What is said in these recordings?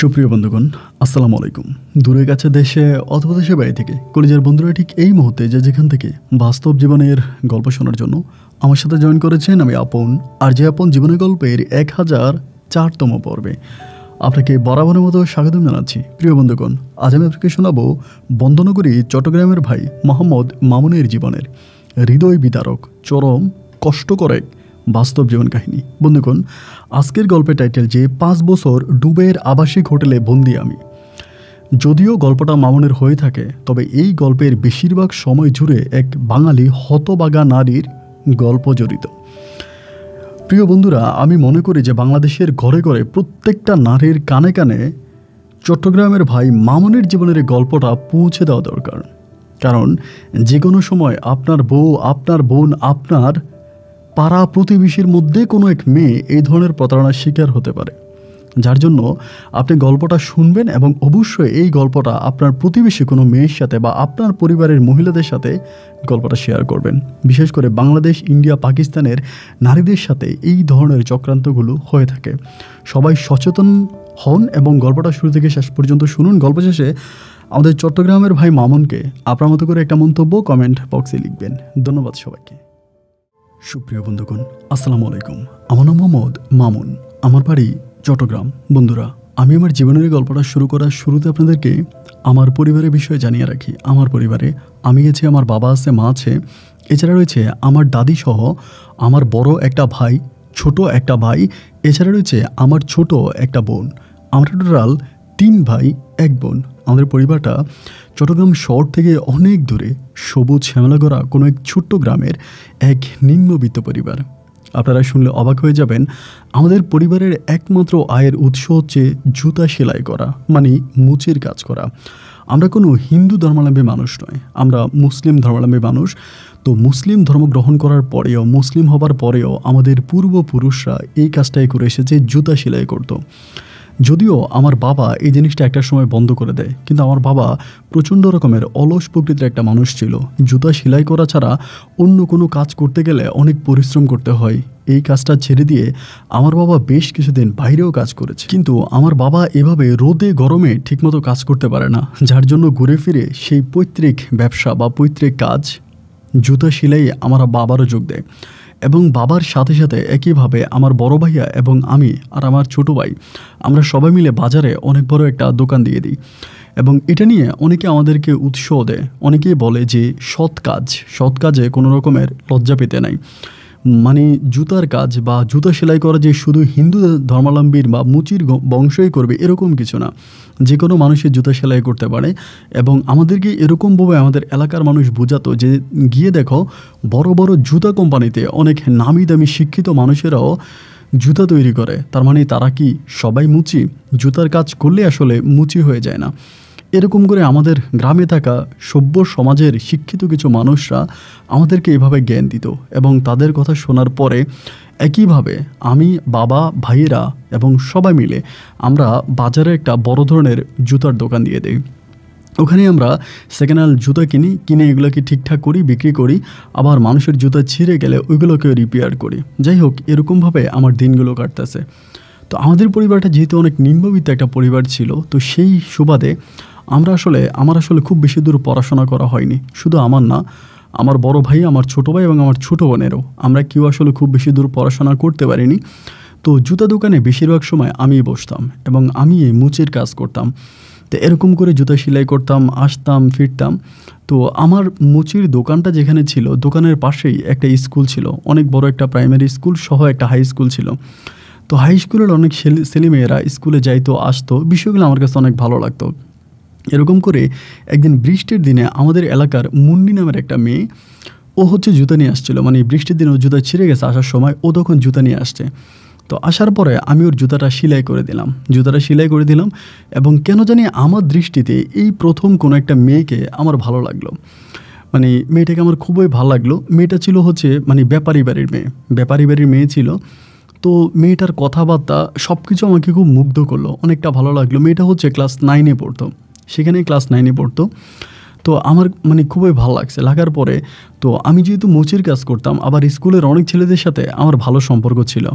সুপ্রিয় বন্ধুগণ, আসসালামু আলাইকুম। দূরে কাছে দেশে অথবা দেশের বাইরে থেকে কলেজের বন্ধুরা ঠিক এই মুহূর্তে যেখান থেকে বাস্তব জীবনের গল্প শোনার জন্য আমার সাথে জয়েন করেছেন, আমি আপন। আর যে আপন জীবনের গল্পের 1004তম পর্বে আপনাকে বরাবরের মতো স্বাগতম জানাচ্ছি। প্রিয় বন্ধুগণ, আজ আমি আপনাকে শোনাবো বন্দনগরী চট্টগ্রামের ভাই মোহাম্মদ মামুনের জীবনের হৃদয় বিদারক, চরম কষ্টকর এক বাস্তব জীবন কাহিনী। বন্ধুগণ, আজকের গল্পের টাইটেল যে 5 বছর ডুবের আবাসিক হোটেলে বন্দি আমি। যদিও গল্পটা মামুনের হয়ে থাকে, তবে এই গল্পের বেশিরভাগ সময় জুড়ে এক বাঙালি হতবাগা নারীর গল্প জড়িত। প্রিয় বন্ধুরা, আমি মনে করি যে বাংলাদেশের ঘরে ঘরে প্রত্যেকটা নারীর কানে কানে চট্টগ্রামের ভাই মামুনের জীবনের এই গল্পটা পৌঁছে দেওয়া দরকার। কারণ যে কোনো সময় আপনার বউ, আপনার বোন, আপনার পাড়া প্রতিবেশীর মধ্যে কোনো এক মেয়ে এই ধরনের প্রতারণার শিকার হতে পারে। যার জন্য আপনি গল্পটা শুনবেন এবং অবশ্যই এই গল্পটা আপনার প্রতিবেশী কোনো মেয়ের সাথে বা আপনার পরিবারের মহিলাদের সাথে গল্পটা শেয়ার করবেন। বিশেষ করে বাংলাদেশ, ইন্ডিয়া, পাকিস্তানের নারীদের সাথে এই ধরনের চক্রান্তগুলো হয়ে থাকে। সবাই সচেতন হন এবং গল্পটা শুরু থেকে শেষ পর্যন্ত শুনুন। গল্প শেষে আমাদের চট্টগ্রামের ভাই মামুনকে আপনার মতো করে একটা মন্তব্য কমেন্ট বক্সে লিখবেন। ধন্যবাদ সবাইকে। সুপ্রিয় বন্ধুগণ, আসসালামু আলাইকুম। আমার নাম মোহাম্মদ মামুন, আমার বাড়ি চট্টগ্রাম। বন্ধুরা, আমি আমার জীবনের গল্পটা শুরু করার শুরুতে আপনাদেরকে আমার পরিবারের বিষয়ে জানিয়ে রাখি। আমার পরিবারে আমি আছি, আমার বাবা আছে, মা আছে, এছাড়া রয়েছে আমার দাদি সহ আমার বড় একটা ভাই, ছোট একটা ভাই, এছাড়া রয়েছে আমার ছোট একটা বোন। আমরা টোটাল 3 ভাই 1 বোন। আমাদের পরিবারটা চট্টগ্রাম শহর থেকে অনেক দূরে সবুজ শ্যামলা করা কোনো এক ছোট্ট গ্রামের এক নিম্নবিত্ত পরিবার। আপনারা শুনলে অবাক হয়ে যাবেন, আমাদের পরিবারের একমাত্র আয়ের উৎস হচ্ছে জুতা সেলাই করা, মানে মুচির কাজ করা। আমরা কোনো হিন্দু ধর্মাবলম্বী মানুষ নয়, আমরা মুসলিম ধর্মাবলম্বী মানুষ। তো মুসলিম ধর্ম গ্রহণ করার পরেও, মুসলিম হবার পরেও আমাদের পূর্বপুরুষরা এই কাজটাই করে এসেছে, জুতা সেলাই করতো। যদিও আমার বাবা এই জিনিসটা একটা সময় বন্ধ করে দেয়, কিন্তু আমার বাবা প্রচণ্ড রকমের অলস প্রকৃতির একটা মানুষ ছিল। জুতা সেলাই করা ছাড়া অন্য কোনো কাজ করতে গেলে অনেক পরিশ্রম করতে হয়। এই কাজটা ছেড়ে দিয়ে আমার বাবা বেশ কিছুদিন বাইরেও কাজ করেছে, কিন্তু আমার বাবা এভাবে রোদে গরমে ঠিকমতো কাজ করতে পারে না। যার জন্য ঘুরে ফিরে সেই পৈতৃক ব্যবসা বা পৈতৃক কাজ জুতা সেলাই আমার বাবারও যোগ দেয়। এবং বাবার সাথে সাথে একইভাবে আমার বড় ভাইয়া এবং আমি আর আমার ছোটো ভাই, আমরা সবাই মিলে বাজারে অনেক বড় একটা দোকান দিয়ে দিই। এবং এটা নিয়ে অনেকে আমাদেরকে উৎসাহ দেয়। অনেকেই বলে যে সৎ কাজে কোনো রকমের লজ্জা পেতে নাই। মানে জুতার কাজ বা জুতা সেলাই করা যে শুধু হিন্দু ধর্মাবলম্বীর বা মুচির বংশই করবে এরকম কিছু না, যে কোনো মানুষের জুতা সেলাই করতে পারে। এবং আমাদেরকে এরকমভাবে আমাদের এলাকার মানুষ বোঝাতো যে গিয়ে দেখো, বড় বড় জুতা কোম্পানিতে অনেক নামি দামি শিক্ষিত মানুষেরাও জুতা তৈরি করে। তার মানে তারা কি সবাই মুচি? জুতার কাজ করলে আসলে মুচি হয়ে যায় না। এরকম করে আমাদের গ্রামে থাকা সভ্য সমাজের শিক্ষিত কিছু মানুষরা আমাদেরকে এভাবে জ্ঞান দিত। এবং তাদের কথা শোনার পরে একইভাবে আমি, বাবা, ভাইয়েরা এবং সবাই মিলে আমরা বাজারে একটা বড় ধরনের জুতার দোকান দিয়ে দিই। ওখানে আমরা সেকেন্ড হ্যান্ড জুতা কিনে এগুলোকে ঠিকঠাক করি, বিক্রি করি। আবার মানুষের জুতা ছিঁড়ে গেলে ওইগুলোকে রিপেয়ার করি। যাই হোক, এরকমভাবে আমার দিনগুলো কাটতেছে। তো আমাদের পরিবারটা যেহেতু অনেক নিম্নবিত্ত একটা পরিবার ছিল, তো সেই সুবাদে আমার আসলে খুব বেশি দূর পড়াশোনা করা হয়নি। শুধু আমার না, আমার বড় ভাই, আমার ছোটো ভাই এবং আমার ছোটো বোনেরও আমরা কেউ আসলে খুব বেশি দূর পড়াশোনা করতে পারিনি। তো জুতা দোকানে বেশিরভাগ সময় আমিই বসতাম এবং আমি এই মুচির কাজ করতাম। তো এরকম করে জুতা সেলাই করতাম, আসতাম, ফিরতাম। তো আমার মুচির দোকানটা যেখানে ছিল, দোকানের পাশেই একটা স্কুল ছিল, অনেক বড় একটা প্রাইমারি স্কুল সহ একটা হাই স্কুল ছিল। তো হাই স্কুলের অনেক ছেলেমেয়েরা স্কুলে যাইতো, আসতো। বিষয়গুলো আমার কাছে অনেক ভালো লাগতো। এরকম করে একদিন বৃষ্টির দিনে আমাদের এলাকার মুন্নি নামের একটা মেয়ে, ও হচ্ছে জুতা নিয়ে আসছিলো। মানে বৃষ্টির দিনে ও জুতা ছিঁড়ে গেছে আসার সময়, ও তখন জুতা নিয়ে আসছে। তো আসার পরে আমি ওর জুতাটা সেলাই করে দিলাম। এবং কেন জানি আমার দৃষ্টিতে এই প্রথম কোনো একটা মেয়েকে আমার ভালো লাগলো। মানে মেয়েটাকে আমার খুবই ভালো লাগলো। মেয়েটা ছিল হচ্ছে মানে ব্যাপারী বাড়ির মেয়ে ছিল। তো মেয়েটার কথাবার্তা সব কিছু আমাকে খুব মুগ্ধ করলো, অনেকটা ভালো লাগলো। মেয়েটা হচ্ছে ক্লাস 9-এ পড়তো, সেখানে ক্লাস 9-এ পড়তো। তো আমার মানে খুবই ভালো লাগার পরে তো আমি যেহেতু মুচির কাজ করতাম, আবার স্কুলের অনেক ছেলেদের সাথে আমার ভালো সম্পর্ক ছিল।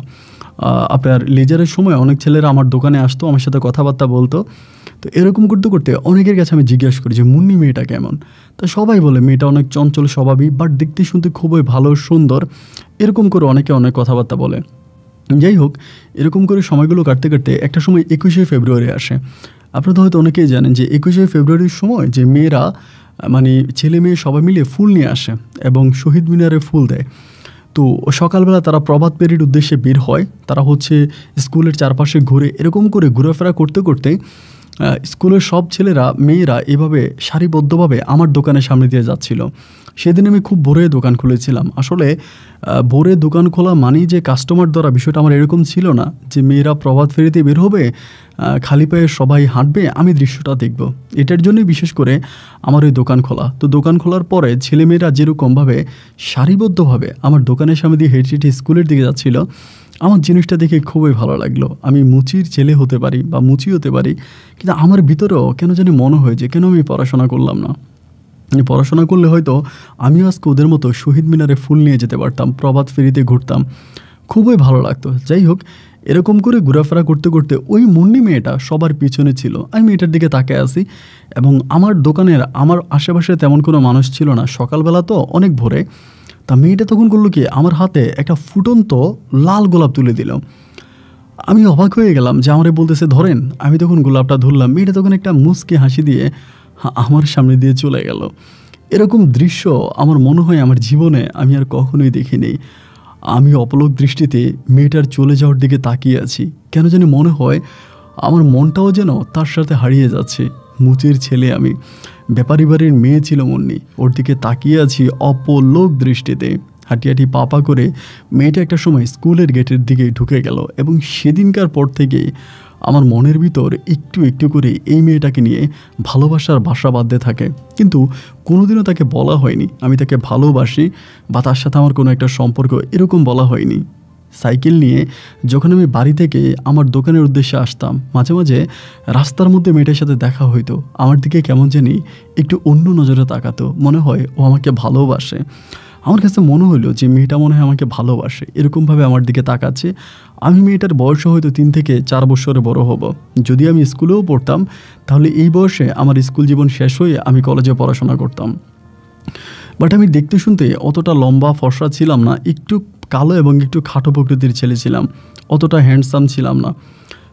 আপনার লেজারের সময় অনেক ছেলেরা আমার দোকানে আসতো, আমার সাথে কথাবার্তা বলতো। তো এরকম করতে করতে অনেকের কাছে আমি জিজ্ঞাসা করি যে মুন্নি মেয়েটা কেমন। তা সবাই বলে মেয়েটা অনেক চঞ্চল স্বভাবই, বাট দেখতে শুনতে খুবই ভালো সুন্দর, এরকম করে অনেকে অনেক কথাবার্তা বলে। যাই হোক, এরকম করে সময়গুলো কাটতে কাটতে একটা সময় 21শে ফেব্রুয়ারি আসে। আপনারা তো হয়তো অনেকেই জানেন যে 21শে ফেব্রুয়ারির সময় যে মেয়েরা মানে ছেলে মেয়ে সবাই মিলে ফুল নিয়ে আসে এবং শহীদ মিনারে ফুল দেয়। তো সকালবেলা তারা প্রভাত পেরির উদ্দেশ্যে বের হয়। তারা হচ্ছে স্কুলের চারপাশে ঘুরে, এরকম করে ঘোরাফেরা করতে করতে স্কুলের সব ছেলেরা মেয়েরা এভাবে সারিবদ্ধভাবে আমার দোকানের সামনে দিয়ে যাচ্ছিল। সেদিন আমি খুব ভোরে দোকান খুলেছিলাম। আসলে ভোরে দোকান খোলা মানেই যে কাস্টমার ধরা, বিষয়টা আমার এরকম ছিল না যে মেয়েরা প্রভাত ফেরিতে বের হবে, খালি পায়ে সবাই হাঁটবে, আমি দৃশ্যটা দেখব। এটার জন্যই বিশেষ করে আমার ওই দোকান খোলা। তো দোকান খোলার পরে ছেলেমেয়েরা যেরকমভাবে সারিবদ্ধভাবে আমার দোকানের সামনে দিয়ে হেঁটে হেঁটে স্কুলের দিকে যাচ্ছিল, আমার জিনিসটা দেখে খুবই ভালো লাগলো। আমি মুচির ছেলে হতে পারি বা মুচি হতে পারি, কিন্তু আমার ভিতরেও কেন জানি মনে হয় যে কেন আমি পড়াশোনা করলাম না। পড়াশোনা করলে হয়তো আমিও আজকে ওদের মতো শহীদ মিনারে ফুল নিয়ে যেতে পারতাম, প্রভাত ফেরিতে ঘুরতাম, খুবই ভালো লাগতো। যাই হোক, এরকম করে ঘোরাফেরা করতে করতে ওই মুন্নি মেয়েটা সবার পিছনে ছিল। আমি মেয়েটার দিকে তাকিয়ে আসি এবং আমার দোকানের আমার আশেপাশে তেমন কোনো মানুষ ছিল না, সকালবেলা তো অনেক ভোরে। তা মেয়েটা তখন করলো কি, আমার হাতে একটা ফুটন্ত লাল গোলাপ তুলে দিল। আমি অবাক হয়ে গেলাম যে আমারে বলতেছে ধরেন। আমি তখন গোলাপটা ধরলাম, মেয়েটা তখন একটা মুচকি হাসি দিয়ে আমার সামনে দিয়ে চলে গেল। এরকম দৃশ্য আমার মনে হয় আমার জীবনে আমি আর কখনোই দেখিনি। আমি অপলক দৃষ্টিতে মেয়েটার চলে যাওয়ার দিকে তাকিয়ে আছি। কেন জানি মনে হয় আমার মনটাও যেন তার সাথে হারিয়ে যাচ্ছে। মুচির ছেলে আমি, ব্যাপারী বাড়ির মেয়ে ছিল মুন্নি, ওর দিকে তাকিয়ে আছি অপলক দৃষ্টিতে। হাঁটি হাঁটি পা করে মেয়েটা একটা সময় স্কুলের গেটের দিকে ঢুকে গেল এবং সেদিনকার পর থেকে আমার মনের ভিতর একটু একটু করে এই মেয়েটাকে নিয়ে ভালোবাসার বাসা বাঁধতে থাকে। কিন্তু কোনোদিনও তাকে বলা হয়নি আমি তাকে ভালোবাসি বা তার সাথে আমার কোনো একটা সম্পর্ক, এরকম বলা হয়নি। সাইকেল নিয়ে যখন আমি বাড়ি থেকে আমার দোকানের উদ্দেশ্যে আসতাম, মাঝে মাঝে রাস্তার মধ্যে মেয়েটার সাথে দেখা হইতো। আমার দিকে কেমন জানি একটু অন্য নজরে তাকাতো, মনে হয় ও আমাকে ভালোবাসে। আমার কাছে মনে হলো যে মেয়েটা মনে হয় আমাকে ভালোবাসে, এরকমভাবে আমার দিকে তাকাচ্ছে। আমি মেয়েটার বয়স হয়তো 3 থেকে 4 বছরে বড় হব। যদি আমি স্কুলেও পড়তাম তাহলে এই বয়সে আমার স্কুল জীবন শেষ হয়ে আমি কলেজে পড়াশোনা করতাম। বাট আমি দেখতে শুনতে অতটা লম্বা ফর্সা ছিলাম না, একটু কালো এবং একটু খাটো প্রকৃতির ছেলে ছিলাম, অতটা হ্যান্ডসাম ছিলাম না।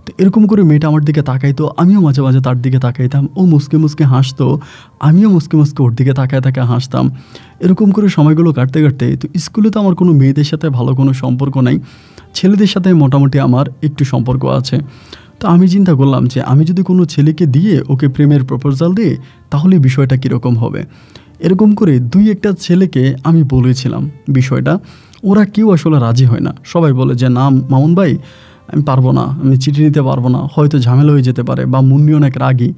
তো এরকম করে মেয়েটা আমার দিকে তাকাইতো, আমিও মাঝে মাঝে তার দিকে তাকাইতাম। ও মুসকে মুসকে হাসতো, আমিও মুসকে মুসকে ওর দিকে তাকায় তাকায় হাসতাম। এরকম করে সময়গুলো কাটতে কাটতে তো স্কুলে তো আমার কোনো মেয়েদের সাথে ভালো কোনো সম্পর্ক নাই, ছেলেদের সাথে মোটামুটি আমার একটু সম্পর্ক আছে। তো আমি চিন্তা করলাম যে আমি যদি কোনো ছেলেকে দিয়ে ওকে প্রেমের প্রপোজাল দিই তাহলে বিষয়টা কীরকম হবে। এরকম করে 2-1টা ছেলেকে আমি বলেছিলাম বিষয়টা, ওরা কেউ আসলে রাজি হয় না। সবাই বলে যে না মামুন ভাই, আমি পারবো না, আমি চিঠি নিতে পারবো না, হয়তো ঝামেলা হয়ে যেতে পারে, বা মুন্নি অনেক রাগী,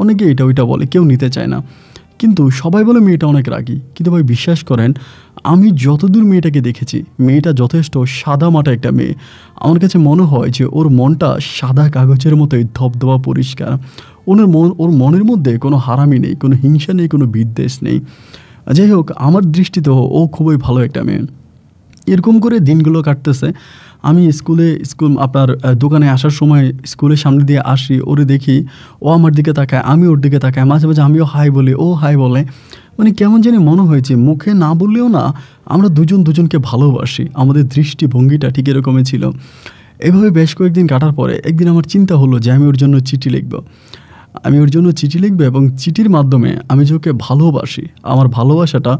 অনেকে এটা ওইটা বলে, কেউ নিতে চায় না। কিন্তু সবাই বলে মেয়েটা অনেক রাগী। কিন্তু ভাই বিশ্বাস করেন, আমি যতদূর মেয়েটাকে দেখেছি, মেয়েটা যথেষ্ট সাদা মাটা একটা মেয়ে। আমার কাছে মনে হয় যে ওর মনটা সাদা কাগজের মতোই ধবধবা পরিষ্কার। ওর মনের মধ্যে কোনো হারামি নেই, কোনো হিংসা নেই, কোনো বিদ্বেষ নেই। যাই হোক, আমার দৃষ্টিতেও ও খুবই ভালো একটা মেয়ে। এরকম করে দিনগুলো কাটতেছে। আমি স্কুল আপনার দোকানে আসার সময় স্কুলের সামনে দিয়ে আসি, ওরে দেখি, ও আমার দিকে তাকায়, আমি ওর দিকে তাকাই, মাঝে মাঝে আমিও হাই বলি, ও হাই বলে। মানে কেমন জানি মনে হয়েছে, মুখে না বললেও না আমরা দুজনকে ভালোবাসি। আমাদের দৃষ্টিভঙ্গিটা ঠিক এরকমই ছিল। এভাবে বেশ কয়েকদিন কাটার পরে একদিন আমার চিন্তা হলো যে আমি ওর জন্য চিঠি লিখব। এবং চিঠির মাধ্যমে আমি যে ওকে ভালোবাসি, আমার ভালোবাসাটা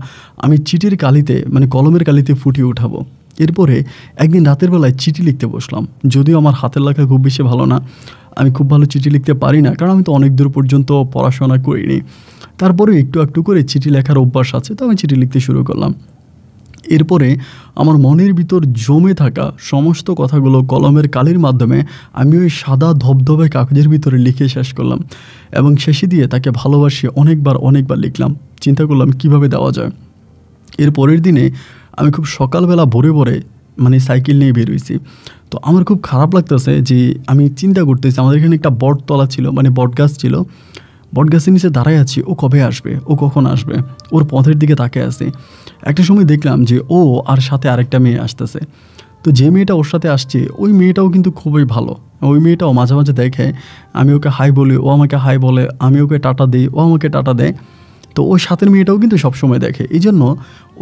আমি চিঠির কালিতে মানে কলমের কালিতে ফুটিয়ে উঠাবো। এরপরে একদিন রাতের বেলায় চিঠি লিখতে বসলাম। যদিও আমার হাতের লেখা খুব বেশি ভালো না, আমি খুব ভালো চিঠি লিখতে পারি না, কারণ আমি তো অনেক দূর পর্যন্ত পড়াশোনা করিনি। তারপরে একটু একটু করে চিঠি লেখার অভ্যাস আছে, তো আমি চিঠি লিখতে শুরু করলাম। এরপরে আমার মনের ভিতর জমে থাকা সমস্ত কথাগুলো কলমের কালির মাধ্যমে আমি ওই সাদা ধবধবে কাগজের ভিতরে লিখে শেষ করলাম এবং শেষে দিয়ে তাকে ভালোবাসি অনেকবার লিখলাম। চিন্তা করলাম কিভাবে দেওয়া যায়। এর পরের দিনে আমি খুব সকালবেলা ভোরে মানে সাইকেল নিয়ে বের হয়েছি। তো আমার খুব খারাপ লাগতেছে যে আমি চিন্তা করতেছি, আমাদের এখানে একটা বটতলা ছিল, মানে বট গাছ ছিল। বটগাছের নিচে দাঁড়ায় আছি, ও কবে আসবে, ও কখন আসবে, ওর পথের দিকে তাকিয়ে আছে। একটা সময় দেখলাম যে ও আর সাথে আরেকটা মেয়ে আসতেছে। তো যে মেয়েটা ওর সাথে আসছে ওই মেয়েটাও কিন্তু খুবই ভালো। ওই মেয়েটাও মাঝে মাঝে দেখে আমি ওকে হাই বলি, ও আমাকে হাই বলে, আমি ওকে টাটা দিই, ও আমাকে টাটা দেয়। তো ওই সাথের মেয়েটাও কিন্তু সবসময় দেখে। এই জন্য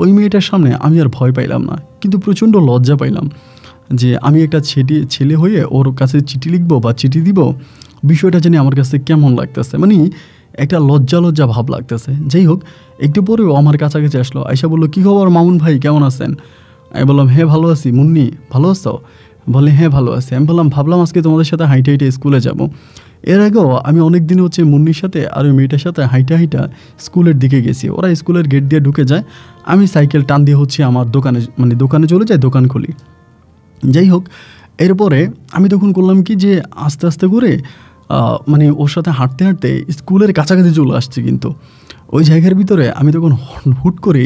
ওই মেয়েটার সামনে আমি আর ভয় পাইলাম না, কিন্তু প্রচণ্ড লজ্জা পাইলাম যে আমি একটা ছেলে হয়ে ওর কাছে চিঠি লিখবো বা চিঠি দিব, বিষয়টা জানি আমার কাছে কেমন লাগতেছে, মানে একটা লজ্জা লজ্জা ভাব লাগতেছে। যাই হোক, একটু পরেও আমার কাছাকাছি আসলো, আয়সা বললো, কী খবর মামুন ভাই, কেমন আছেন? আমি বললাম, হ্যাঁ ভালো আছি। মুন্নি ভালো আছো? বলে, হ্যাঁ ভালো আছি। আমি বললাম, ভাবলাম আজকে তোমাদের সাথে হাইটে হাইটে স্কুলে যাব। এর আগেও আমি অনেক দিন হচ্ছে মুন্নির সাথে আর ওই মেয়েটার সাথে হাইটা হাইটা স্কুলের দিকে গেছি। ওরা স্কুলের গেট দিয়ে ঢুকে যায়, আমি সাইকেল টান দিয়ে হচ্ছে আমার দোকানে চলে যাই, দোকান খুলি। যাই হোক, এরপরে আমি তখন করলাম কি যে আস্তে আস্তে করে ওর সাথে হাঁটতে হাঁটতে স্কুলের কাছাকাছি চলে আসছি। কিন্তু ওই জায়গার ভিতরে আমি তখন হুট করে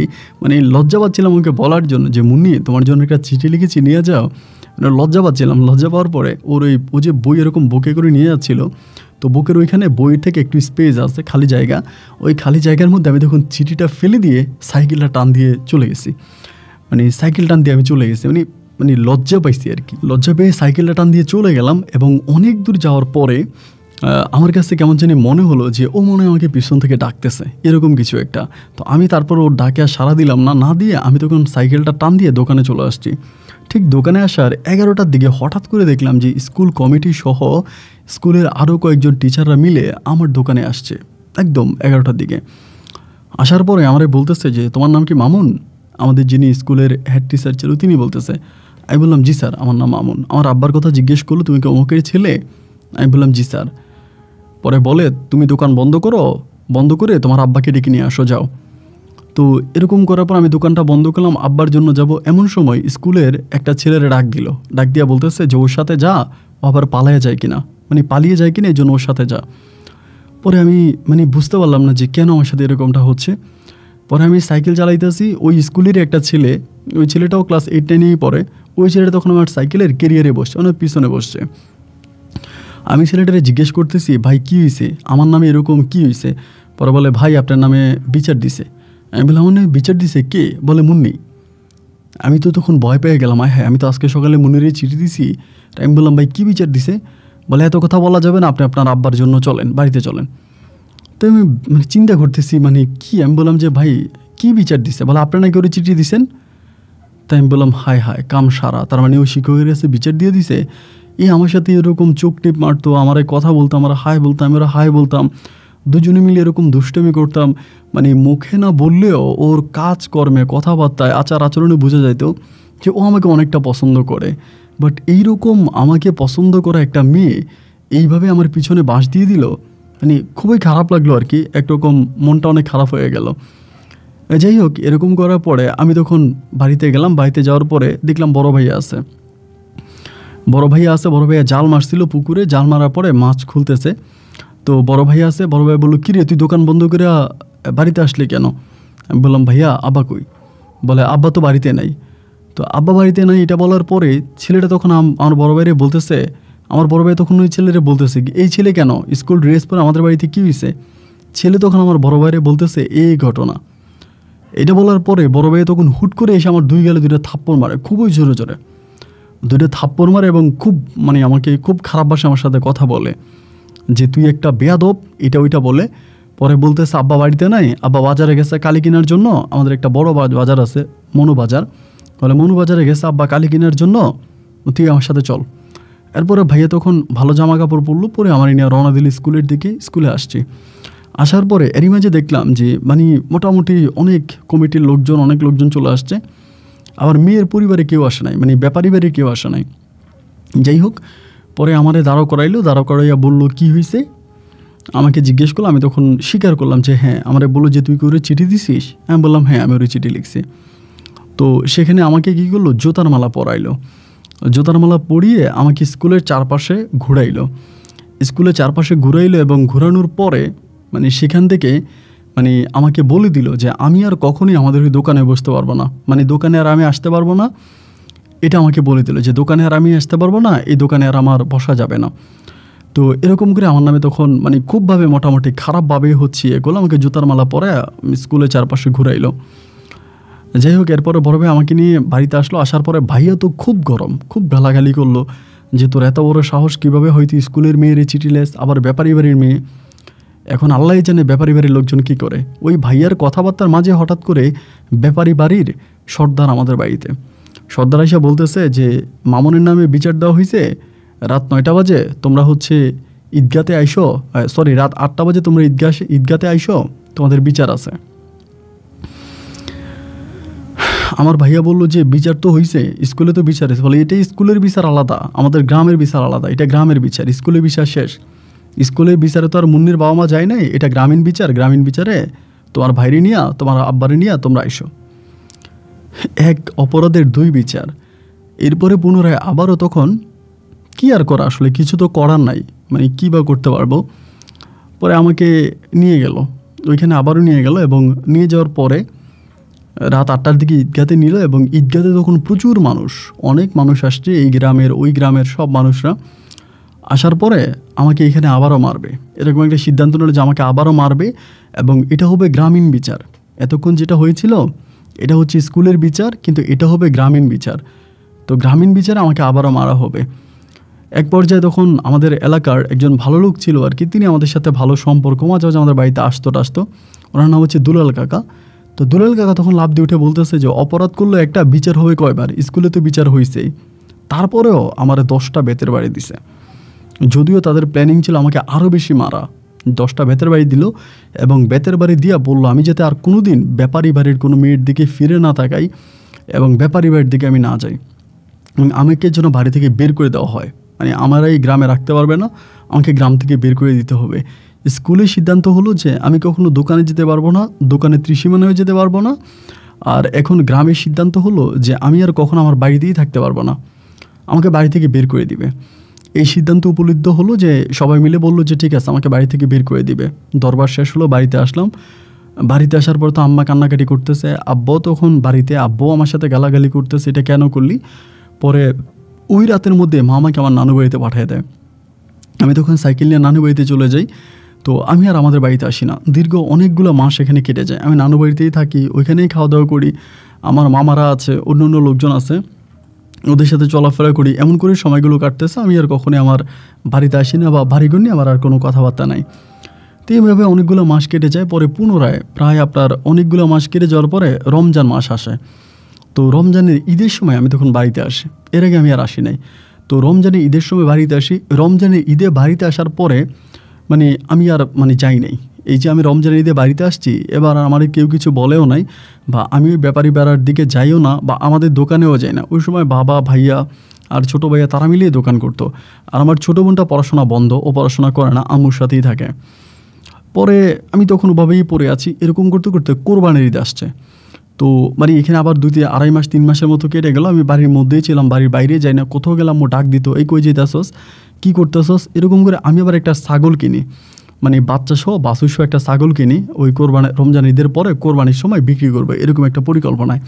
লজ্জা পাচ্ছিলাম ওকে বলার জন্য যে মুন্নি তোমার জন্য একটা চিঠি লিখেছি, নিয়ে যাও। লজ্জা পাচ্ছিলাম। লজ্জা পাওয়ার পরে ও যে বই এরকম বুকে করে নিয়ে যাচ্ছিল, তো বুকের ওইখানে বইয়ের থেকে একটু স্পেস আছে, খালি জায়গা। ওই খালি জায়গার মধ্যে আমি তখন চিঠিটা ফেলে দিয়ে সাইকেলটা টান দিয়ে চলে গেছি। সাইকেল টান দিয়ে আমি চলে গেছি, লজ্জা পাইছি আর কি। লজ্জা পেয়ে সাইকেলটা টান দিয়ে চলে গেলাম এবং অনেক দূর যাওয়ার পরে আমার কাছে কেমন জানি মনে হলো যে ও মনে হয় আমাকে পিছন থেকে ডাকতেছে, এরকম কিছু একটা। তো আমি তারপর ওর ডাকে আর সাড়া দিলাম না দিয়ে আমি তখন সাইকেলটা টান দিয়ে দোকানে চলে আসছি। ঠিক দোকানে আসার 11টার দিকে হঠাৎ করে দেখলাম যে স্কুল কমিটি সহ স্কুলের আরও কয়েকজন টিচাররা মিলে আমার দোকানে আসছে একদম 11টার দিকে। আসার পরে আমারে বলতেছে যে তোমার নাম কি মামুন? আমাদের যিনি স্কুলের হেড টিচার ছিল তিনি বলতেছে। আমি বললাম, জি স্যার, আমার নাম মামুন। আমার আব্বার কথা জিজ্ঞেস করলো, তুমি কি অমুকের ছেলে? আমি বললাম, জি স্যার। পরে বলে, তুমি দোকান বন্ধ করে তোমার আব্বাকে ডেকে নিয়ে আসো, যাও। তো এরকম করার পর আমি দোকানটা বন্ধ করলাম, আব্বার জন্য যাব। এমন সময় স্কুলের একটা ছেলের ডাক দিয়া বলতেছে যে ওর সাথে যা, ও আবার পালিয়ে যায় কিনা, এই জন্য ওর সাথে যা। পরে আমি বুঝতে পারলাম না যে কেন আমার সাথে এরকমটা হচ্ছে। পরে আমি সাইকেল চালাইতেছি, ওই স্কুলেরই একটা ছেলে, ওই ছেলেটাও ক্লাস 8-9-এই পড়ে। ওই ছেলেটা তখন আমার সাইকেলের কেরিয়ারে বসছে, অনেক পিছনে বসছে। আমি ছেলেটারে জিজ্ঞেস করতেছি, ভাই কী হয়েছে, আমার নামে এরকম কী হয়েছে? পরে বলে, ভাই আপনার নামে বিচার দিছে। আমি বললাম, আমার নামে বিচার দিছে কে? বলে, মুন্নি। আমি তো তখন ভয় পেয়ে গেলাম, হ্যাঁ আমি তো আজকে সকালে মুন্নিরই চিঠি দিছি। আমি বললাম, ভাই কী বিচার দিছে? বলে, এত কথা বলা যাবে না, আপনি আপনার আব্বার জন্য চলেন, বাড়িতে চলেন। তো আমি চিন্তা করতেছি কি। আমি বললাম যে, ভাই কী বিচার দিছে? বলে, আপনার নাকি ওরে চিঠি দিছেন। তাই আমি বললাম, হায় কাম সারা, তার ওই শিক্ষকের কাছে বিচার দিয়ে দিছে। আমার সাথে এরকম চোখ টিপ মারতো, আমার কথা বলতাম, আমরা হাই বলতাম, আমরা হাই বলতাম, দুজনে মিলে এরকম দুষ্টমি করতাম। মুখে না বললেও ওর কাজকর্মে, কথাবার্তায়, আচার আচরণে বোঝা যাইতো যে ও আমাকে অনেকটা পছন্দ করে। বাট এইরকম আমাকে পছন্দ করা একটা মেয়ে এইভাবে আমার পিছনে বাঁশ দিয়ে দিল, খুবই খারাপ লাগলো আর কি। একরকম মনটা অনেক খারাপ হয়ে গেল। যাই হোক, এরকম করার পরে আমি তখন বাড়িতে গেলাম। বাড়িতে যাওয়ার পরে দেখলাম বড় ভাইয়া আছে। বড় ভাইয়া জাল মারছিল পুকুরে। জাল মারার পরে মাছ খুলতেছে। তো বড় ভাইয়া আছে, বড় ভাইয়া বললো, কিরে তুই দোকান বন্ধ করে বাড়িতে আসলি কেন? আমি বললাম, ভাইয়া আব্বা কই? বলে, আব্বা তো বাড়িতে নাই। তো আব্বা বাড়িতে নাই এটা বলার পরে ছেলেটা তখন আমার বড় ভাইরে বলতেছে, আমার বড় ভাই তখন ওই ছেলেরে বলতেছে, এই ছেলে কেন স্কুল ড্রেস পরে আমাদের বাড়িতে কী হয়েছে? ছেলে তখন আমার বড় ভাইরে বলতেছে এই ঘটনা। এটা বলার পরে বড় ভাই তখন হুট করে এসে আমার দুই গালে 2টা থাপ্পড় মারে, খুবই জোরে জোরে 2টা থাপ্পড় মারে এবং খুব আমাকে খুব খারাপ ভাষায় আমার সাথে কথা বলে যে তুই একটা বেয়াদব, এটা ওইটা বলে। পরে বলতেছে, আব্বা বাড়িতে নাই, আব্বা বাজারে গেছে কালি কেনার জন্য, আমাদের একটা বড় বাজার আছে মনু বাজার, বলে মনু বাজারে গেছে আব্বা কালি কেনার জন্য, তুই আমার সাথে চল। এরপরে ভাইয়া তখন ভালো জামা কাপড় পরলো, পরে আমার নিয়ে রওনা দিল স্কুলের দিকে। স্কুলে আসছি, আসার পরে এরই মাঝে দেখলাম যে মোটামুটি অনেক কমিটির লোকজন, অনেক লোকজন চলে আসছে। আবার মেয়ের পরিবারে কেউ আসে নাই, ব্যাপারী বাড়ি কেউ আসে নাই। যাই হোক, পরে আমারে দাঁড়াও করাইয়া বললো কি হয়েছে, আমাকে জিজ্ঞেস করলো। আমি তখন স্বীকার করলাম যে হ্যাঁ, আমারে বললো যে তুই কি ওরে চিঠি দিছিস? আমি বললাম, হ্যাঁ আমি ওরে চিঠি লিখছি। তো সেখানে আমাকে কী করলো, জুতার মালা পরাইলো। জুতার মালা পরিয়ে আমাকে স্কুলের চারপাশে ঘুরাইলো। এবং ঘোরানোর পরে সেখান থেকে আমাকে বলে দিল যে আমি আর কখনোই আমাদের ওই দোকানে বসতে পারবো না, দোকানে আর আমি আসতে পারবো না। এটা আমাকে বলে দিল যে দোকানে আর আমি আসতে পারবো না, এই দোকানে আর আমার বসা যাবে না। তো এরকম করে আমার নামে তখন মানে খুবভাবে মোটামুটি খারাপভাবে হচ্ছে এগুলো, আমাকে জুতার মালা পরে স্কুলে চারপাশে ঘুরাইলো। যাই হোক, এরপরে বড় ভাই আমাকে নিয়ে বাড়িতে আসলো। আসার পরে ভাইয়া তো খুব গরম, খুব গালাগালি করলো যে তোর এত বড় সাহস কীভাবে হয়তো স্কুলের মেয়ের চিঠিলেস, আবার ব্যাপারী বাড়ির মেয়ে। এখন আল্লাহ জানে ব্যাপারী বাড়ির লোকজন কী করে। ওই ভাইয়ার কথাবার্তার মাঝে হঠাৎ করে ব্যাপারী বাড়ির সর্দার আমাদের বাড়িতে, সর্দার আইসা বলতেছে যে মামুনের নামে বিচার দেওয়া হয়েছে, রাত 9টা বাজে তোমরা হচ্ছে ঈদগাতে আইসো, সরি রাত 8টা বাজে তোমরা ঈদগাতে আইসো, তোমাদের বিচার আছে। আমার ভাইয়া বললো যে বিচার তো হয়েছে, স্কুলে তো বিচার হয়েছে। বলে এটা স্কুলের বিচার আলাদা, আমাদের গ্রামের বিচার আলাদা, এটা গ্রামের বিচার, স্কুলের বিচার শেষ। স্কুলের বিচারে তো আর মুন্নির বাবা মা যায় নাই, এটা গ্রামীণ বিচার, গ্রামীণ বিচারে তোমার ভাইরে নিয়া তোমার আব্বারে নিয়া তোমরা আইসো। এক অপরাধের দুই বিচার। এরপরে পুনরায় আবারও তখন কি আর করা, আসলে কিছু তো করার নাই, মানে কী বা করতে পারবো। পরে আমাকে নিয়ে গেল ওইখানে, আবারও নিয়ে গেল, এবং নিয়ে যাওয়ার পরে রাত 8টার দিকে ঈদগাতে নিল। এবং ঈদগাতে তখন প্রচুর মানুষ, অনেক মানুষ আসছে, এই গ্রামের ওই গ্রামের সব মানুষরা আসার পরে আমাকে এখানে আবারও মারবে, এরকম একটা সিদ্ধান্ত নিল যে আমাকে আবারও মারবে, এবং এটা হবে গ্রামীণ বিচার। এতক্ষণ যেটা হয়েছিল এটা হচ্ছে স্কুলের বিচার, কিন্তু এটা হবে গ্রামীণ বিচার। তো গ্রামীণ বিচারে আমাকে আবারও মারা হবে। এক পর্যায়ে তখন আমাদের এলাকার একজন ভালো লোক ছিল আর কি, তিনি আমাদের সাথে ভালো সম্পর্ক, মাঝে মাঝে আমাদের বাড়িতে আসতো টাসতো, ওনার নাম হচ্ছে দুলাল কাকা। তো দুলাল কাকা তখন লাফ দিয়ে উঠে বলতেছে যে অপরাধ করলে একটা বিচার হবে কয়বার, স্কুলে তো বিচার হয়েছেই। তারপরেও আমার 10টা বেতের বাড়ি দিছে, যদিও তাদের প্ল্যানিং ছিল আমাকে আরও বেশি মারা। 10টা বেতের বাড়ি দিল, এবং বেতের বাড়ি দিয়া বললো আমি যাতে আর কোনো দিন ব্যাপারী বাড়ির কোনো মেয়ের দিকে ফিরে না তাকাই, এবং ব্যাপারী বাড়ির দিকে আমি না যাই, এবং আমাকে যেন বাড়ি থেকে বের করে দেওয়া হয়। মানে আমার এই গ্রামে রাখতে পারবে না, আমাকে গ্রাম থেকে বের করে দিতে হবে। স্কুলের সিদ্ধান্ত হলো যে আমি কখনো দোকানে যেতে পারবো না, দোকানে ত্রিসীমানায় যেতে পারবো না। আর এখন গ্রামের সিদ্ধান্ত হলো যে আমি আর কখনো আমার বাড়িতেই থাকতে পারবো না, আমাকে বাড়ি থেকে বের করে দিবে। এই সিদ্ধান্ত উপলব্ধ হলো যে সবাই মিলে বললো যে ঠিক আছে আমাকে বাড়ি থেকে বের করে দিবে। দরবার শেষ হলো, বাড়িতে আসলাম। বাড়িতে আসার পর তো আম্মা কান্নাকাটি করতেছে, আব্বাও তখন বাড়িতে, আব্বাও আমার সাথে গালাগালি করতেছে এটা কেন করলি। পরে ওই রাতের মধ্যে মা আমাকে আমার নানু বাড়িতে পাঠিয়ে দেয়। আমি তখন সাইকেল নিয়ে নানু বাড়িতে চলে যাই। তো আমি আর আমাদের বাড়িতে আসি না, দীর্ঘ অনেকগুলো মাস এখানে কেটে যায়। আমি নানু বাড়িতেই থাকি, ওইখানেই খাওয়া দাওয়া করি, আমার মামারা আছে, অন্য অন্য লোকজন আছে, ওদের সাথে চলাফেরা করি, এমন করে সময়গুলো কাটতেছে। আমি আর কখনোই আমার বাড়িতে আসি না, বা বাড়িঘর নিয়ে আমার আর কোনো কথাবার্তা নাই। তো এইভাবে অনেকগুলো মাস কেটে যায়। পরে পুনরায় প্রায় আপনার অনেকগুলো মাস কেটে যাওয়ার পরে রমজান মাস আসে। তো রমজানের ঈদের সময় আমি তখন বাড়িতে আসি, এর আগে আমি আর আসি নাই। তো রমজানের ঈদের সময় বাড়িতে আসি। রমজানের ঈদে বাড়িতে আসার পরে মানে আমি আর মানে যাই নাই। এই যে আমি রমজানের ঈদে বাড়িতে আসছি, এবার আমার কেউ কিছু বলেও নাই, বা আমি ওই ব্যাপারী বেড়ার দিকে যাইও না, বা আমাদের দোকানেও যাই না। ওই সময় বাবা, ভাইয়া আর ছোটো ভাইয়া তারা মিলিয়ে দোকান করতো। আর আমার ছোটো বোনটা পড়াশোনা বন্ধ, ও পড়াশোনা করে না, আম্মুর সাথেই থাকে। পরে আমি তখন ওভাবেই পড়ে আছি। এরকম করতে করতে কোরবানির ঈদ আসছে। তো মানে এখানে আবার 2-2.5 মাস 3 মাসের মতো কেটে গেল। আমি বাড়ির মধ্যেই ছিলাম, বাড়ির বাইরে যাই না, কোথাও গেলাম ও ডাক দিত, এই কই যেতেছস, কী করতেছস। এরকম করে আমি আবার একটা ছাগল কিনি, মানে বাচ্চা সহ বাছুর সহ একটা ছাগল কিনি, ওই রমজান ঈদের পরে কোরবানির সময় বিক্রি করবে, এরকম একটা পরিকল্পনায়।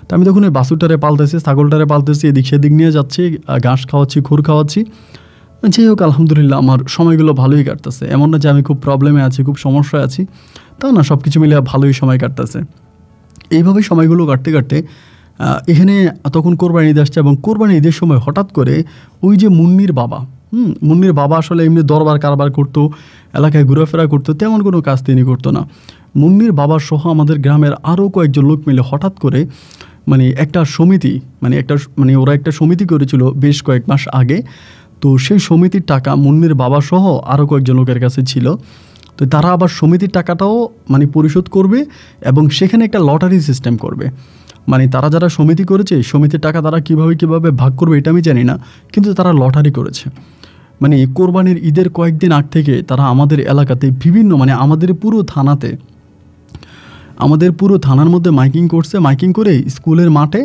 তো আমি তখন ওই বাছুরটারে পালতেছি, ছাগলটারে পালতেছি, এদিক সেদিক নিয়ে যাচ্ছি, ঘাস খাওয়াচ্ছি, খুর খাওয়াচ্ছি। যাই হোক, আলহামদুলিল্লাহ আমার সময়গুলো ভালোই কাটতেছে। এমন না যে আমি খুব প্রবলেমে আছি, খুব সমস্যায় আছি, তা না, সব কিছু মিলে ভালোই সময় কাটতেছে। এইভাবে সময়গুলো কাটতে কাটতে এখানে তখন কোরবানি ঈদ আসছে। এবং কোরবানি ঈদের সময় হঠাৎ করে ওই যে মুন্নির বাবা আসলে এমনি দরবার কারবার করতো, এলাকায় ঘোরাফেরা করতো, তেমন কোনো কাজ তিনি করতো না। মুন্নির বাবা সহ আমাদের গ্রামের আরও কয়েকজন লোক মিলে হঠাৎ করে মানে একটা সমিতি, ওরা একটা সমিতি করেছিল বেশ কয়েক মাস আগে। তো সেই সমিতির টাকা মুন্নির বাবা সহ আরও কয়েকজন লোকের কাছে ছিল। তো তারা আবার সমিতির টাকাটাও মানে পরিশোধ করবে, এবং সেখানে একটা লটারি সিস্টেম করবে। মানে তারা যারা সমিতি করেছে, সমিতির টাকা তারা কীভাবে ভাগ করবে এটা আমি জানি না, কিন্তু তারা লটারি করেছে। মানে কোরবানির ঈদের কয়েকদিন আগ থেকে তারা আমাদের এলাকাতে বিভিন্ন, মানে আমাদের পুরো থানার মধ্যে মাইকিং করছে, মাইকিং করে স্কুলের মাঠে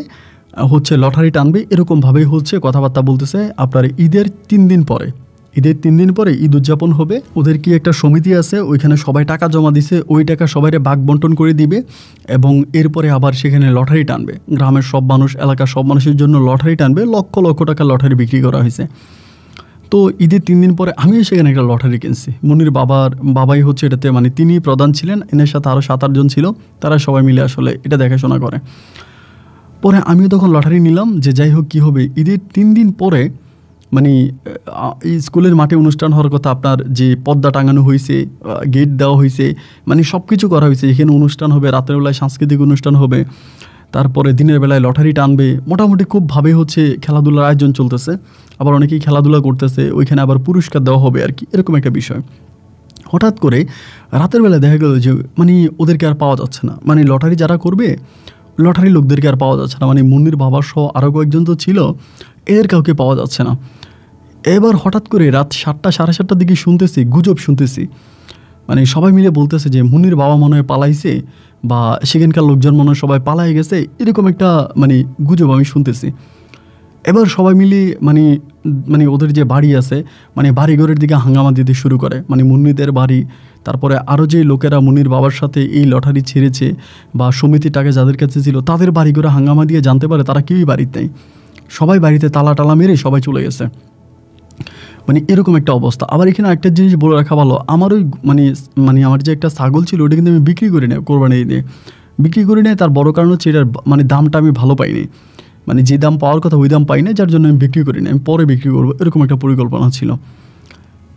হচ্ছে লটারি টানবে, এরকমভাবেই হচ্ছে কথাবার্তা বলতেছে। আপনার ঈদের 3 দিন পরে ঈদ উদযাপন হবে। ওদের কি একটা সমিতি আছে, ওইখানে সবাই টাকা জমা দিছে, ওই টাকা সবাইরে ভাগ বন্টন করে দিবে, এবং এরপরে আবার সেখানে লটারি টানবে। গ্রামের সব মানুষ, এলাকার সব মানুষের জন্য লটারি টানবে, লক্ষ লক্ষ টাকা লটারি বিক্রি করা হয়েছে। তো ঈদের 3 দিন পরে আমি সেখানে একটা লটারি কিনছি। মুন্নির বাবাই হচ্ছে এটাতে, মানে তিনি প্রধান ছিলেন, এনার সাথে আরও 7-8 জন ছিল, তারা সবাই মিলে আসলে এটা দেখাশোনা করে। পরে আমিও তখন লটারি নিলাম যে যাই হোক কী হবে। ঈদের 3 দিন পরে মানে এই স্কুলের মাঠে অনুষ্ঠান হওয়ার কথা, আপনার যে পর্দা টাঙানো হয়েছে, গেট দেওয়া হয়েছে, মানে সব কিছু করা হয়েছে। এখানে অনুষ্ঠান হবে, রাতের বেলায় সাংস্কৃতিক অনুষ্ঠান হবে, তারপরে দিনের বেলায় লটারি টানবে, মোটামুটি খুবভাবে হচ্ছে খেলাধুলার আয়োজন চলতেছে। আবার অনেকেই খেলাধুলা করতেছে, ওইখানে আবার পুরস্কার দেওয়া হবে আর কি, এরকম একটা বিষয়। হঠাৎ করে রাতের বেলায় দেখা গেল যে মানে ওদেরকে আর পাওয়া যাচ্ছে না, মানে লটারি যারা করবে লটারি লোকদেরকে আর পাওয়া যাচ্ছে না, মানে মুন্নির বাবার সহ আরও কয়েকজন তো ছিল, এদের কাউকে পাওয়া যাচ্ছে না। এবার হঠাৎ করে রাত 7টা 7:30টার দিকে গুজব শুনতেছি, মানে সবাই মিলে বলতেছে যে মুন্নির বাবা মনে হয় পালাইছে, বা সেখানকার লোকজন মনে হয় সবাই পালাই গেছে, এরকম একটা মানে গুজব আমি শুনতেছি। এবার সবাই মিলে মানে মানে ওদের যে বাড়ি আছে, মানে বাড়িঘরের দিকে হাঙ্গামা দিতে শুরু করে, মানে মুন্নিদের বাড়ি, তারপরে আরও যে লোকেরা মুন্নির বাবার সাথে এই লটারি ছেড়েছে বা সমিতির টাকা যাদের কাছে ছিল, তাদের বাড়িঘরে হাঙ্গামা দিয়ে জানতে পারে তারা কেউই বাড়িতে নেই, সবাই বাড়িতে তালা টালা মেরে সবাই চলে গেছে, মানে এরকম একটা অবস্থা। আবার এখানে একটা জিনিস বলে রাখা ভালো, আমার ওই মানে মানে আমার যে একটা ছাগল ছিল ওটা কিন্তু আমি বিক্রি করি না, কোরবানি দিয়ে বিক্রি করি না। তার বড় কারণ হচ্ছে এটার মানে দামটা আমি ভালো পাইনি, মানে যে দাম পাওয়ার কথা ওই দাম পাই না, যার জন্য আমি বিক্রি করি না, আমি পরে বিক্রি করবো, এরকম একটা পরিকল্পনা ছিল।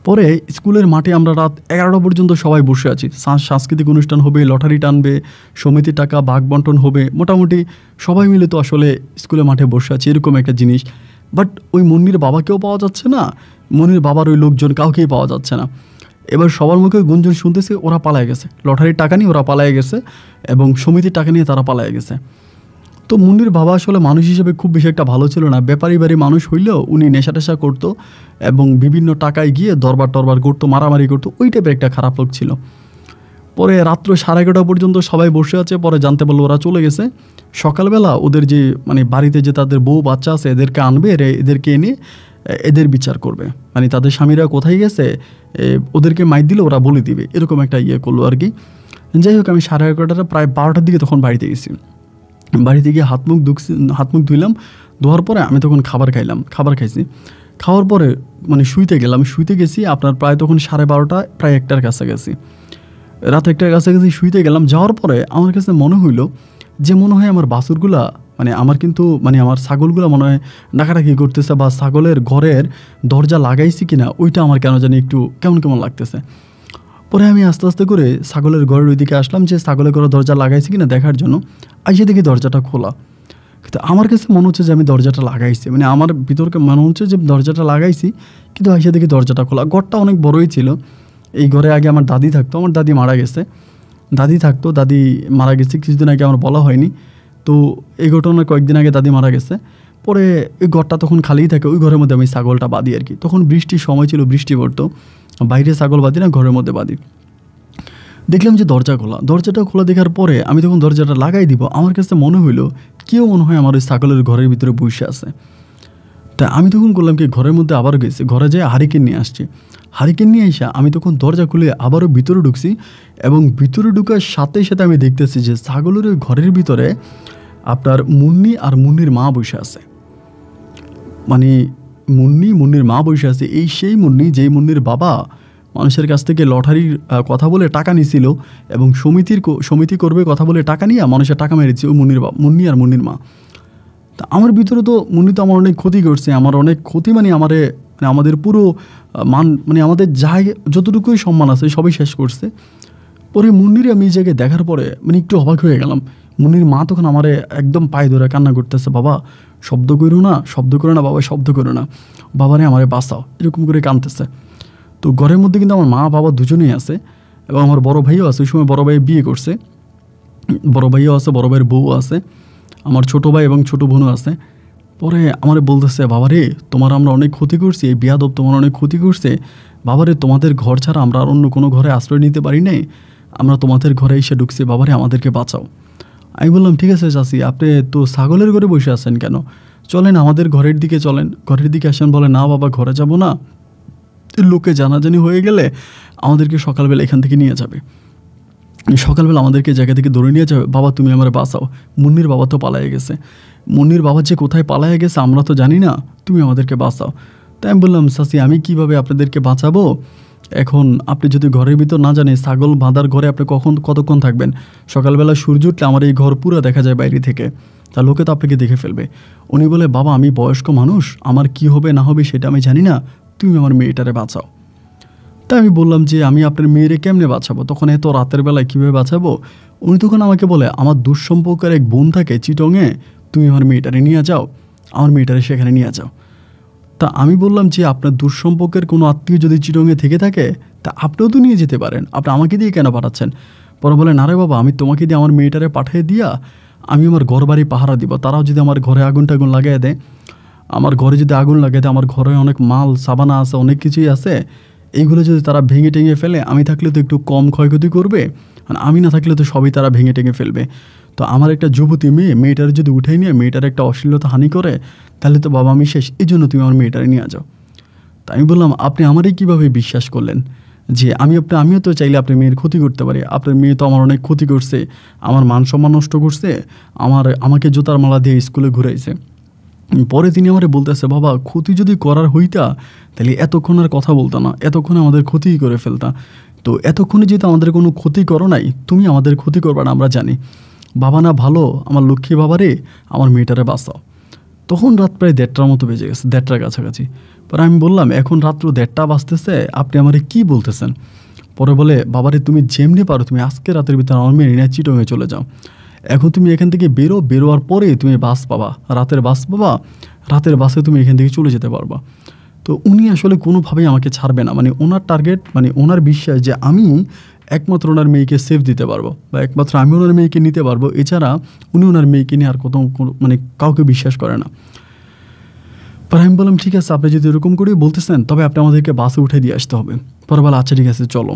পরে স্কুলের মাঠে আমরা রাত 11টা পর্যন্ত সবাই বসে আছি, সাংস্কৃতিক অনুষ্ঠান হবে, লটারি টানবে, সমিতির টাকা ভাগ বন্টন হবে, মোটামুটি সবাই মিলে তো আসলে স্কুলের মাঠে বসে আছি, এরকম একটা জিনিস। বাট ওই মুন্নির বাবাকেও পাওয়া যাচ্ছে না, মুন্নির বাবার ওই লোকজন কাউকেই পাওয়া যাচ্ছে না। এবার সবার মুখে গুঞ্জন শুনতেছে ওরা পালায় গেছে, লটারির টাকা নিয়ে ওরা পালায় গেছে এবং সমিতির টাকা নিয়ে তারা পালায় গেছে। তো মুন্নির বাবা আসলে মানুষ হিসেবে খুব বেশি একটা ভালো ছিল না, ব্যাপারী বাড়ি মানুষ হইলেও উনি নেশা টেশা করতো এবং বিভিন্ন টাকায় গিয়ে দরবার টরবার করতো, মারামারি করতো, ওই টাইপের একটা খারাপ লোক ছিল। পরে রাত্র 11:30 পর্যন্ত সবাই বসে আছে, পরে জানতে পারলো ওরা চলে গেছে। সকালবেলা ওদের যে মানে বাড়িতে যে তাদের বউ বাচ্চা আছে এদেরকে আনবে, এদেরকে এনে এদের বিচার করবে, মানে তাদের স্বামীরা কোথায় গেছে ওদেরকে মাইর দিলে ওরা বলে দিবে, এরকম একটা ইয়ে করলো আর কি। যাই হোক আমি 11:30 প্রায় 12টার দিকে তখন বাড়িতে গেছি। বাড়িতে গিয়ে হাত মুখ ধুইলাম, ধোয়ার পরে আমি তখন খাবার খাইছি। খাওয়ার পরে মানে শুইতে গেছি আপনার প্রায় তখন 12:30, প্রায় 1টার কাছাকাছি, রাত 1টার কাছাকাছি শুইতে গেলাম। যাওয়ার পরে আমার কাছে মনে হইলো যে মনে হয় আমার বাছুরগুলা মানে আমার কিন্তু মানে আমার ছাগলগুলো মনে হয় ডাকাডাকি করতেছে, বা ছাগলের ঘরের দরজা লাগাইছি কিনা ওইটা আমার কেন জানি একটু কেমন কেমন লাগতেছে। পরে আমি আস্তে আস্তে করে ছাগলের ঘরের ওইদিকে আসলাম যে ছাগলের ঘরে দরজা লাগাইছি কিনা দেখার জন্য। আইসে দেখি দরজাটা খোলা, কিন্তু আমার কাছে মনে হচ্ছে যে আমি দরজাটা লাগাইছি, মানে আমার ভিতরকে মনে হচ্ছে যে দরজাটা লাগাইছি, কিন্তু আইসে দেখি দরজাটা খোলা। ঘরটা অনেক বড়ই ছিল, এই ঘরে আগে আমার দাদি থাকতো, আমার দাদি মারা গেছে, দাদি মারা গেছে কিছুদিন আগে, আমার বলা হয়নি। তো এই ঘটনার কয়েকদিন আগে দাদি মারা গেছে। পরে ওই ঘরটা তখন খালিই থাকে, ওই ঘরের মধ্যে আমি ছাগলটা বাঁধি আর কি। তখন বৃষ্টির সময় ছিল, বৃষ্টি পড়তো, বাইরে ছাগল বাঁধি না, ঘরের মধ্যে বাঁধি। দেখলাম যে দরজাটা খোলা দেখার পরে আমি তখন দরজাটা লাগাই দিব, আমার কাছে মনে হইলো কেউ মনে হয় আমার ওই ছাগলের ঘরের ভিতরে বসে আছে। তা আমি তখন করলাম কি, ঘরের মধ্যে আবারও গেছি, ঘরে যেয়ে হারিকেন নিয়ে এসে আমি তখন দরজা খুলে আবারও ভিতরে ঢুকছি, এবং ভিতরে ঢুকার সাথে সাথে আমি দেখতেছি যে ছাগলের ওই ঘরের ভিতরে আপনার মুন্নি আর মুন্নির মা বসে আছে, মানে মুন্নির মা বসে আছে। এই সেই মুন্নি যেই মুন্নির বাবা মানুষের কাছ থেকে লটারির কথা বলে টাকা নিয়েছিল এবং সমিতি করবে কথা বলে টাকা নিয়ে মানুষের টাকা মেরেছে ওই মুন্নি আর মুন্নির মা। তা আমার ভিতরে তো মুন্নি তো আমার অনেক ক্ষতি করছে, আমার অনেক ক্ষতি, মানে আমাদের পুরো মানে আমাদের যাই যতটুকুই সম্মান আছে সবই শেষ করছে। পরে মুন্নির আমি এই জায়গায় দেখার পরে মানে একটু অবাক হয়ে গেলাম। মুন্নির মা তখন আমারে একদম পায়ে ধরে কান্না করতেছে, বাবা শব্দ করো না বাবা, শব্দ করো না, বাবারে আমারে বাঁচাও, এরকম করে কাঁদতেছে। তো ঘরের মধ্যে কিন্তু আমার মা বাবা দুজনেই আছে, এবং আমার বড় ভাইও আছে, ওই সময় বড় ভাই বিয়ে করছে, বড় ভাইও আছে, বড় ভাইয়ের বউ আছে, আমার ছোটো ভাই এবং ছোটো বোনও আছে। পরে আমার বলতেছে, বাবারে তোমার আমরা অনেক ক্ষতি করছি, এই বিয়াদব তোমার অনেক ক্ষতি করছে, বাবারে তোমাদের ঘর ছাড়া আমরা আর অন্য কোনো ঘরে আশ্রয় নিতে পারি নাই, আমরা তোমাদের ঘরে এসে ঢুকছি, বাবারে আমাদেরকে বাঁচাও। আমি বললাম ঠিক আছে চাচি, আপনি তো ছাগলের ঘরে বসে আছেন কেন, চলেন আমাদের ঘরের দিকে আসেন। বলে না বাবা, ঘরে যাব না, লোকে জানাজানি হয়ে গেলে আমাদেরকে সকালবেলা এখান থেকে নিয়ে যাবে, সকালবেলা আমাদেরকে জায়গা থেকে ধরে নিয়ে যাবে, বাবা তুমি আমার বাঁচাও, মুন্নির বাবা তো পালায়ে গেছে, মুন্নির বাবা যে কোথায় পালায়ে গেছে আমরা তো জানি না, তুমি আমাদেরকে বাঁচাও। তাই আমি বললাম, চাচি আমি কিভাবে আপনাদেরকে বাঁচাবো? এখন আপনি যদি ঘরের ভিতর না জানেন, ছাগল বাঁধার ঘরে আপনি কতক্ষণ থাকবেন? সকালবেলা সূর্য উঠলে আমার এই ঘর পুরো দেখা যায় বাইরে থেকে, তা লোকে তো আপনাকে দেখে ফেলবে। উনি বলে, বাবা আমি বয়স্ক মানুষ, আমার কি হবে না হবে সেটা আমি জানি না, তুমি আমার মেয়েটারে বাঁচাও। তাই আমি বললাম যে আমি আপনার মেয়েরে কেমনে বাঁচাবো? তখন এত রাতের বেলায় কীভাবে বাঁচাবো? উনি তখন আমাকে বলে, আমার দুঃসম্পর্কের এক বোন থাকে চিটংয়ে, তুমি আমার মেয়েটারে নিয়ে যাও, আমার মেয়েটারে সেখানে নিয়ে যাও। তা আমি বললাম যে আপনার দুঃসম্পর্কের কোনো আত্মীয় যদি চিটংয়ে থেকে থাকে তা আপনিও তো নিয়ে যেতে পারেন, আপনি আমাকে দিয়ে কেন পাঠাচ্ছেন? পরে বলে, না রে বাবা, আমি তোমাকে দিয়ে আমার মেয়েটারে পাঠিয়ে দিয়া আমি আমার ঘর বাড়ি পাহারা দিব, তারাও যদি আমার ঘরে আগুন টাগুন লাগিয়ে দেয়, আমার ঘরে যদি আগুন লাগিয়ে দেয়, আমার ঘরে অনেক মাল সাবানা আছে, অনেক কিছুই আছে, এইগুলো যদি তারা ভেঙে টেঙে ফেলে, আমি থাকলে তো একটু কম ক্ষয়ক্ষতি করবে, আর আমি না থাকলে তো সবই তারা ভেঙে টেঙে ফেলবে। তো আমার একটা যুবতী মেয়েটার যদি উঠে নিয়ে মেয়েটার একটা অশ্লীলতা হানি করে, তাহলে তো বাবা আমি শেষ, এই জন্য তুমি আমার মেয়েটারে নিয়ে যাও। তাই আমি বললাম, আপনি আমারই কীভাবে বিশ্বাস করলেন যে আমিও তো চাইলে আপনার মেয়ের ক্ষতি করতে পারি? আপনার মেয়ে তো আমার অনেক ক্ষতি করছে, আমার মান সম্মান নষ্ট করছে, আমাকে জুতার মালা দিয়ে স্কুলে ঘুরাইছে। পরে তিনি আমারে বলতেছে, বাবা ক্ষতি যদি করার হইতা তাহলে এতক্ষণ আর কথা বলতো না, এতক্ষণে আমাদের ক্ষতিই করে ফেলতা। তো এতক্ষণে যেহেতু আমাদের কোনো ক্ষতি করো নাই, তুমি আমাদের ক্ষতি করবা না আমরা জানি। বাবা না ভালো, আমার লক্ষ্মী বাবারে, আমার মেয়েটারে বাঁচাও। তখন রাত প্রায় 1:30টার মতো বেজে গেছে, 1:30টার কাছাকাছি। পরে আমি বললাম, এখন রাত্র 1:30টা বাজতেছে, আপনি আমারে কি বলতেছেন? পরে বলে, বাবারে তুমি যেমনি পারো তুমি আজকে রাতের ভিতরে আমার মেয়ে নিয়ে চিটংয়ে চলে যাও। এখন তুমি এখান থেকে বেরোয়ার পরে তুমি বাস পাবা, রাতের বাস পাবা, রাতের বাসে তুমি এখান থেকে চলে যেতে পারবা। তো উনি আসলে কোনোভাবেই আমাকে ছাড়বে না, মানে ওনার টার্গেট, মানে ওনার বিশ্বাস যে আমি একমাত্র ওনার মেয়েকে সেফ দিতে পারবো, বা একমাত্র আমি ওনার মেয়েকে নিতে পারবো, এছাড়া উনি ওনার মেয়েকে নিয়ে আর মানে কাউকে বিশ্বাস করে না। পরে আমি বললাম, ঠিক আছে আপনি যদি এরকম করেই বলতেছেন, তবে আপনি আমাদেরকে বাসে উঠে দিয়ে আসতে হবে। পরে বলে, আচ্ছা ঠিক আছে চলো।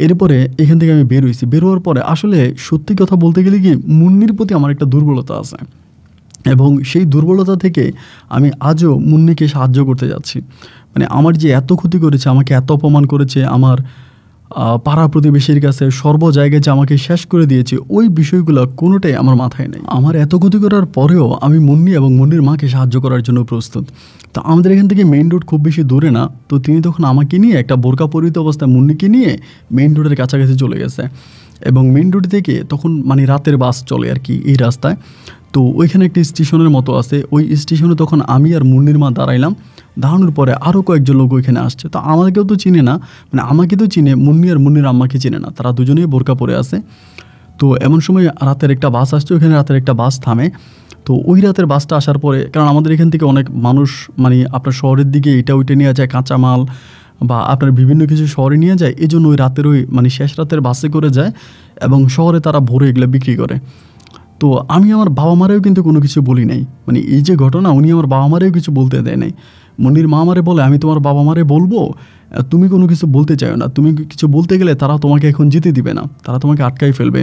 এরপরে এখান থেকে আমি বেরোয়ার পরে আসলে সত্যি কথা বলতে গেলে কি, মুন্নির প্রতি আমার একটা দুর্বলতা আছে, এবং সেই দুর্বলতা থেকে আমি আজও মুন্নিকে সাহায্য করতে যাচ্ছি। মানে আমার যে এত ক্ষতি করেছে, আমাকে এত অপমান করেছে, আমার পাড়া প্রতিবেশীর কাছে সর্ব জায়গায় যে আমাকে শেষ করে দিয়েছে, ওই বিষয়গুলো কোনোটাই আমার মাথায় নেই। আমার এত ক্ষতি করার পরেও আমি মুন্নি এবং মুন্নির মাকে সাহায্য করার জন্য প্রস্তুত। তো আমাদের এখান থেকে মেইন রোড খুব বেশি দূরে না, তো তিনি তখন আমাকে নিয়ে একটা বোরকা পরিহিত অবস্থায় মুন্নিকে নিয়ে মেইন রোডের কাছাকাছি চলে গেছে, এবং মেইন রোড থেকে তখন মানে রাতের বাস চলে আর কি এই রাস্তায়। তো ওইখানে একটি স্টেশনের মতো আছে, ওই স্টেশনে তখন আমি আর মুন্নির মা দাঁড়াইলাম। দাঁড়ানোর পরে আরও কয়েকজন লোক ওইখানে আসছে, তো আমাকেও তো চিনে না, মানে আমাকে তো চিনে, মুন্নি আর মুন্নির আম্মাকে চিনে না, তারা দুজনেই বোরকা পরে আছে। তো এমন সময় রাতের একটা বাস আসছে, ওইখানে রাতের একটা বাস থামে। তো ওই রাতের বাসটা আসার পরে, কারণ আমাদের এখান থেকে অনেক মানুষ মানে আপনার শহরের দিকে এটা ওইটা নিয়ে যায়, কাঁচামাল বা আপনার বিভিন্ন কিছু শহরে নিয়ে যায়, এই জন্য ওই রাতের মানে শেষ রাতের বাসে করে যায়, এবং শহরে তারা ভোরে এগুলো বিক্রি করে। তো আমি আমার বাবা মারেও কিন্তু কোনো কিছু বলি নাই, মানে এই যে ঘটনা, উনি আমার বাবা মারেও কিছু বলতে দেয় নাই। মুন্নির মা আমারে বলে, আমি তোমার বাবা মারে বলবো, তুমি কোনো কিছু বলতে চাও না, তুমি কিছু বলতে গেলে তারা তোমাকে এখন যেতে দিবে না, তারা তোমাকে আটকাই ফেলবে,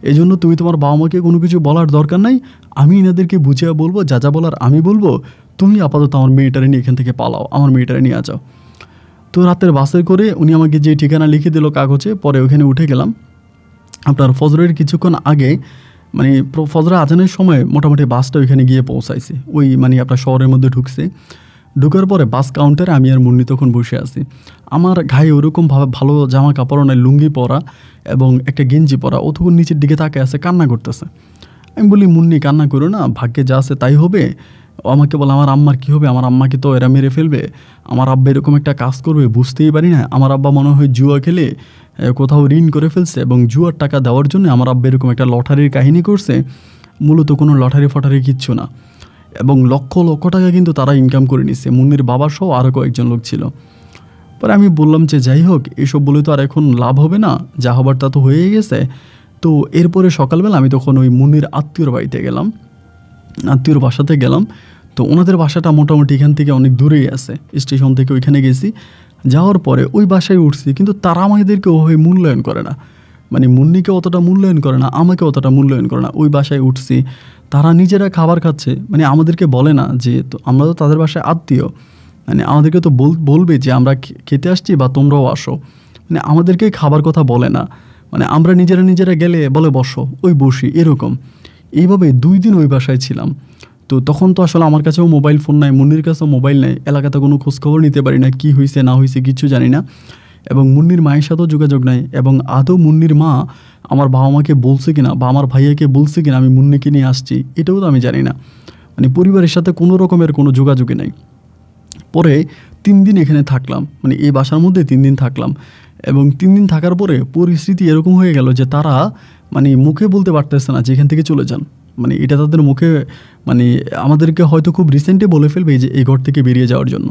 এই জন্য তুমি তোমার বাবা মাকে কোনো কিছু বলার দরকার নাই, আমি এনাদেরকে বুঝিয়ে বলবো, যা যা বলার আমি বলবো, তুমি আপাতত আমার মেয়েটারে নিয়ে এখান থেকে পালাও, আমার মেয়েটারে নিয়ে যাও। তো রাতের বাসে করে উনি আমাকে যে ঠিকানা লিখে দিল কাগজে, পরে ওখানে উঠে গেলাম। আপনার ফজরের কিছুক্ষণ আগে, মানে ফজরের আজানের সময় মোটামুটি বাসটা ওইখানে গিয়ে পৌঁছাইছে, ওই মানে আপনার শহরের মধ্যে ঢুকার পরে বাস কাউন্টারে আমি আর মুন্নি তখন বসে আছি। আমার গায়ে ওরকমভাবে ভালো জামা কাপড় নাই, লুঙ্গি পরা এবং একটা গেঞ্জি পরা, ও তখন নিচের দিকে তাকিয়ে আছে, কান্না করতেছে। আমি বলি, মুন্নি কান্না করো না, ভাগ্যে যা আছে তাই হবে। আমাকে বলে, আমার আম্মার কী হবে, আমার আম্মাকে তো এরা মেরে ফেলবে, আমার আব্বা এরকম একটা কাজ করবে বুঝতেই পারি না। আমার আব্বা মনে হয় জুয়া খেলে কোথাও ঋণ করে ফেলছে, এবং জুয়ার টাকা দেওয়ার জন্য আমার আব্বা এরকম একটা লটারির কাহিনী করছে, মূলত কোনো লটারি ফটারি কিচ্ছু না, এবং লক্ষ লক্ষ টাকা কিন্তু তারা ইনকাম করে নিচ্ছে, মুন্নির বাবা সহ আরও কয়েকজন লোক ছিল। পরে আমি বললাম যে যাই হোক, এসব বলে তো আর এখন লাভ হবে না, যা হবার তা তো হয়েই গেছে। তো এরপরে সকালবেলা আমি তখন ওই মুন্নির আত্মীয়র বাড়িতে গেলাম, আত্মীয়র বাসাতে গেলাম। তো ওনাদের বাসাটা মোটামুটি এখান থেকে অনেক দূরেই আছে, স্টেশন থেকে ওইখানে গেছি। যাওয়ার পরে ওই বাসায় উঠছি, কিন্তু তারা আমাদেরকে ওভাবে মূল্যায়ন করে না, মানে মুন্নিকে অতটা মূল্যায়ন করে না, আমাকে অতটা মূল্যায়ন করে না। ওই বাসায় উঠছি, তারা নিজেরা খাবার খাচ্ছে, মানে আমাদেরকে বলে না যে, তো আমরা তো তাদের বাসায় আত্মীয়, মানে আমাদেরকে তো বলবে যে আমরা খেতে আসছি বা তোমরাও আসো, মানে আমাদেরকে খাবার কথা বলে না, মানে আমরা নিজেরা গেলে বলে বসো, ওই বসি, এরকম। এইভাবে 2 দিন ওই বাসায় ছিলাম। তো তখন তো আসলে আমার কাছেও মোবাইল ফোন নাই, মুন্নির কাছেও মোবাইল নাই, এলাকাতে কোনো খোঁজখবর নিতে পারি না, কী হয়েছে না হয়েছে কিছু জানি না। এবং মুন্নির মায়ের সাথেও যোগাযোগ নাই, এবং আদৌ মুন্নির মা আমার বাবা মাকে বলছে কিনা বা আমার ভাইয়াকে বলছে কিনা আমি মুন্নিকে নিয়ে আসছি, এটাও তো আমি জানি না। মানে পরিবারের সাথে কোনো রকমের কোনো যোগাযোগই নাই। পরে 3 দিন এখানে থাকলাম, মানে এই বাসার মধ্যে 3 দিন থাকলাম, এবং 3 দিন থাকার পরে পরিস্থিতি এরকম হয়ে গেল যে তারা মানে মুখে বলতে পারতেছে না যে এখান থেকে চলে যান। মানে এটা তাদের মুখে মানে আমাদেরকে হয়তো খুব রিসেন্টলি বলে ফেলবে যে এই ঘর থেকে বেরিয়ে যাওয়ার জন্য।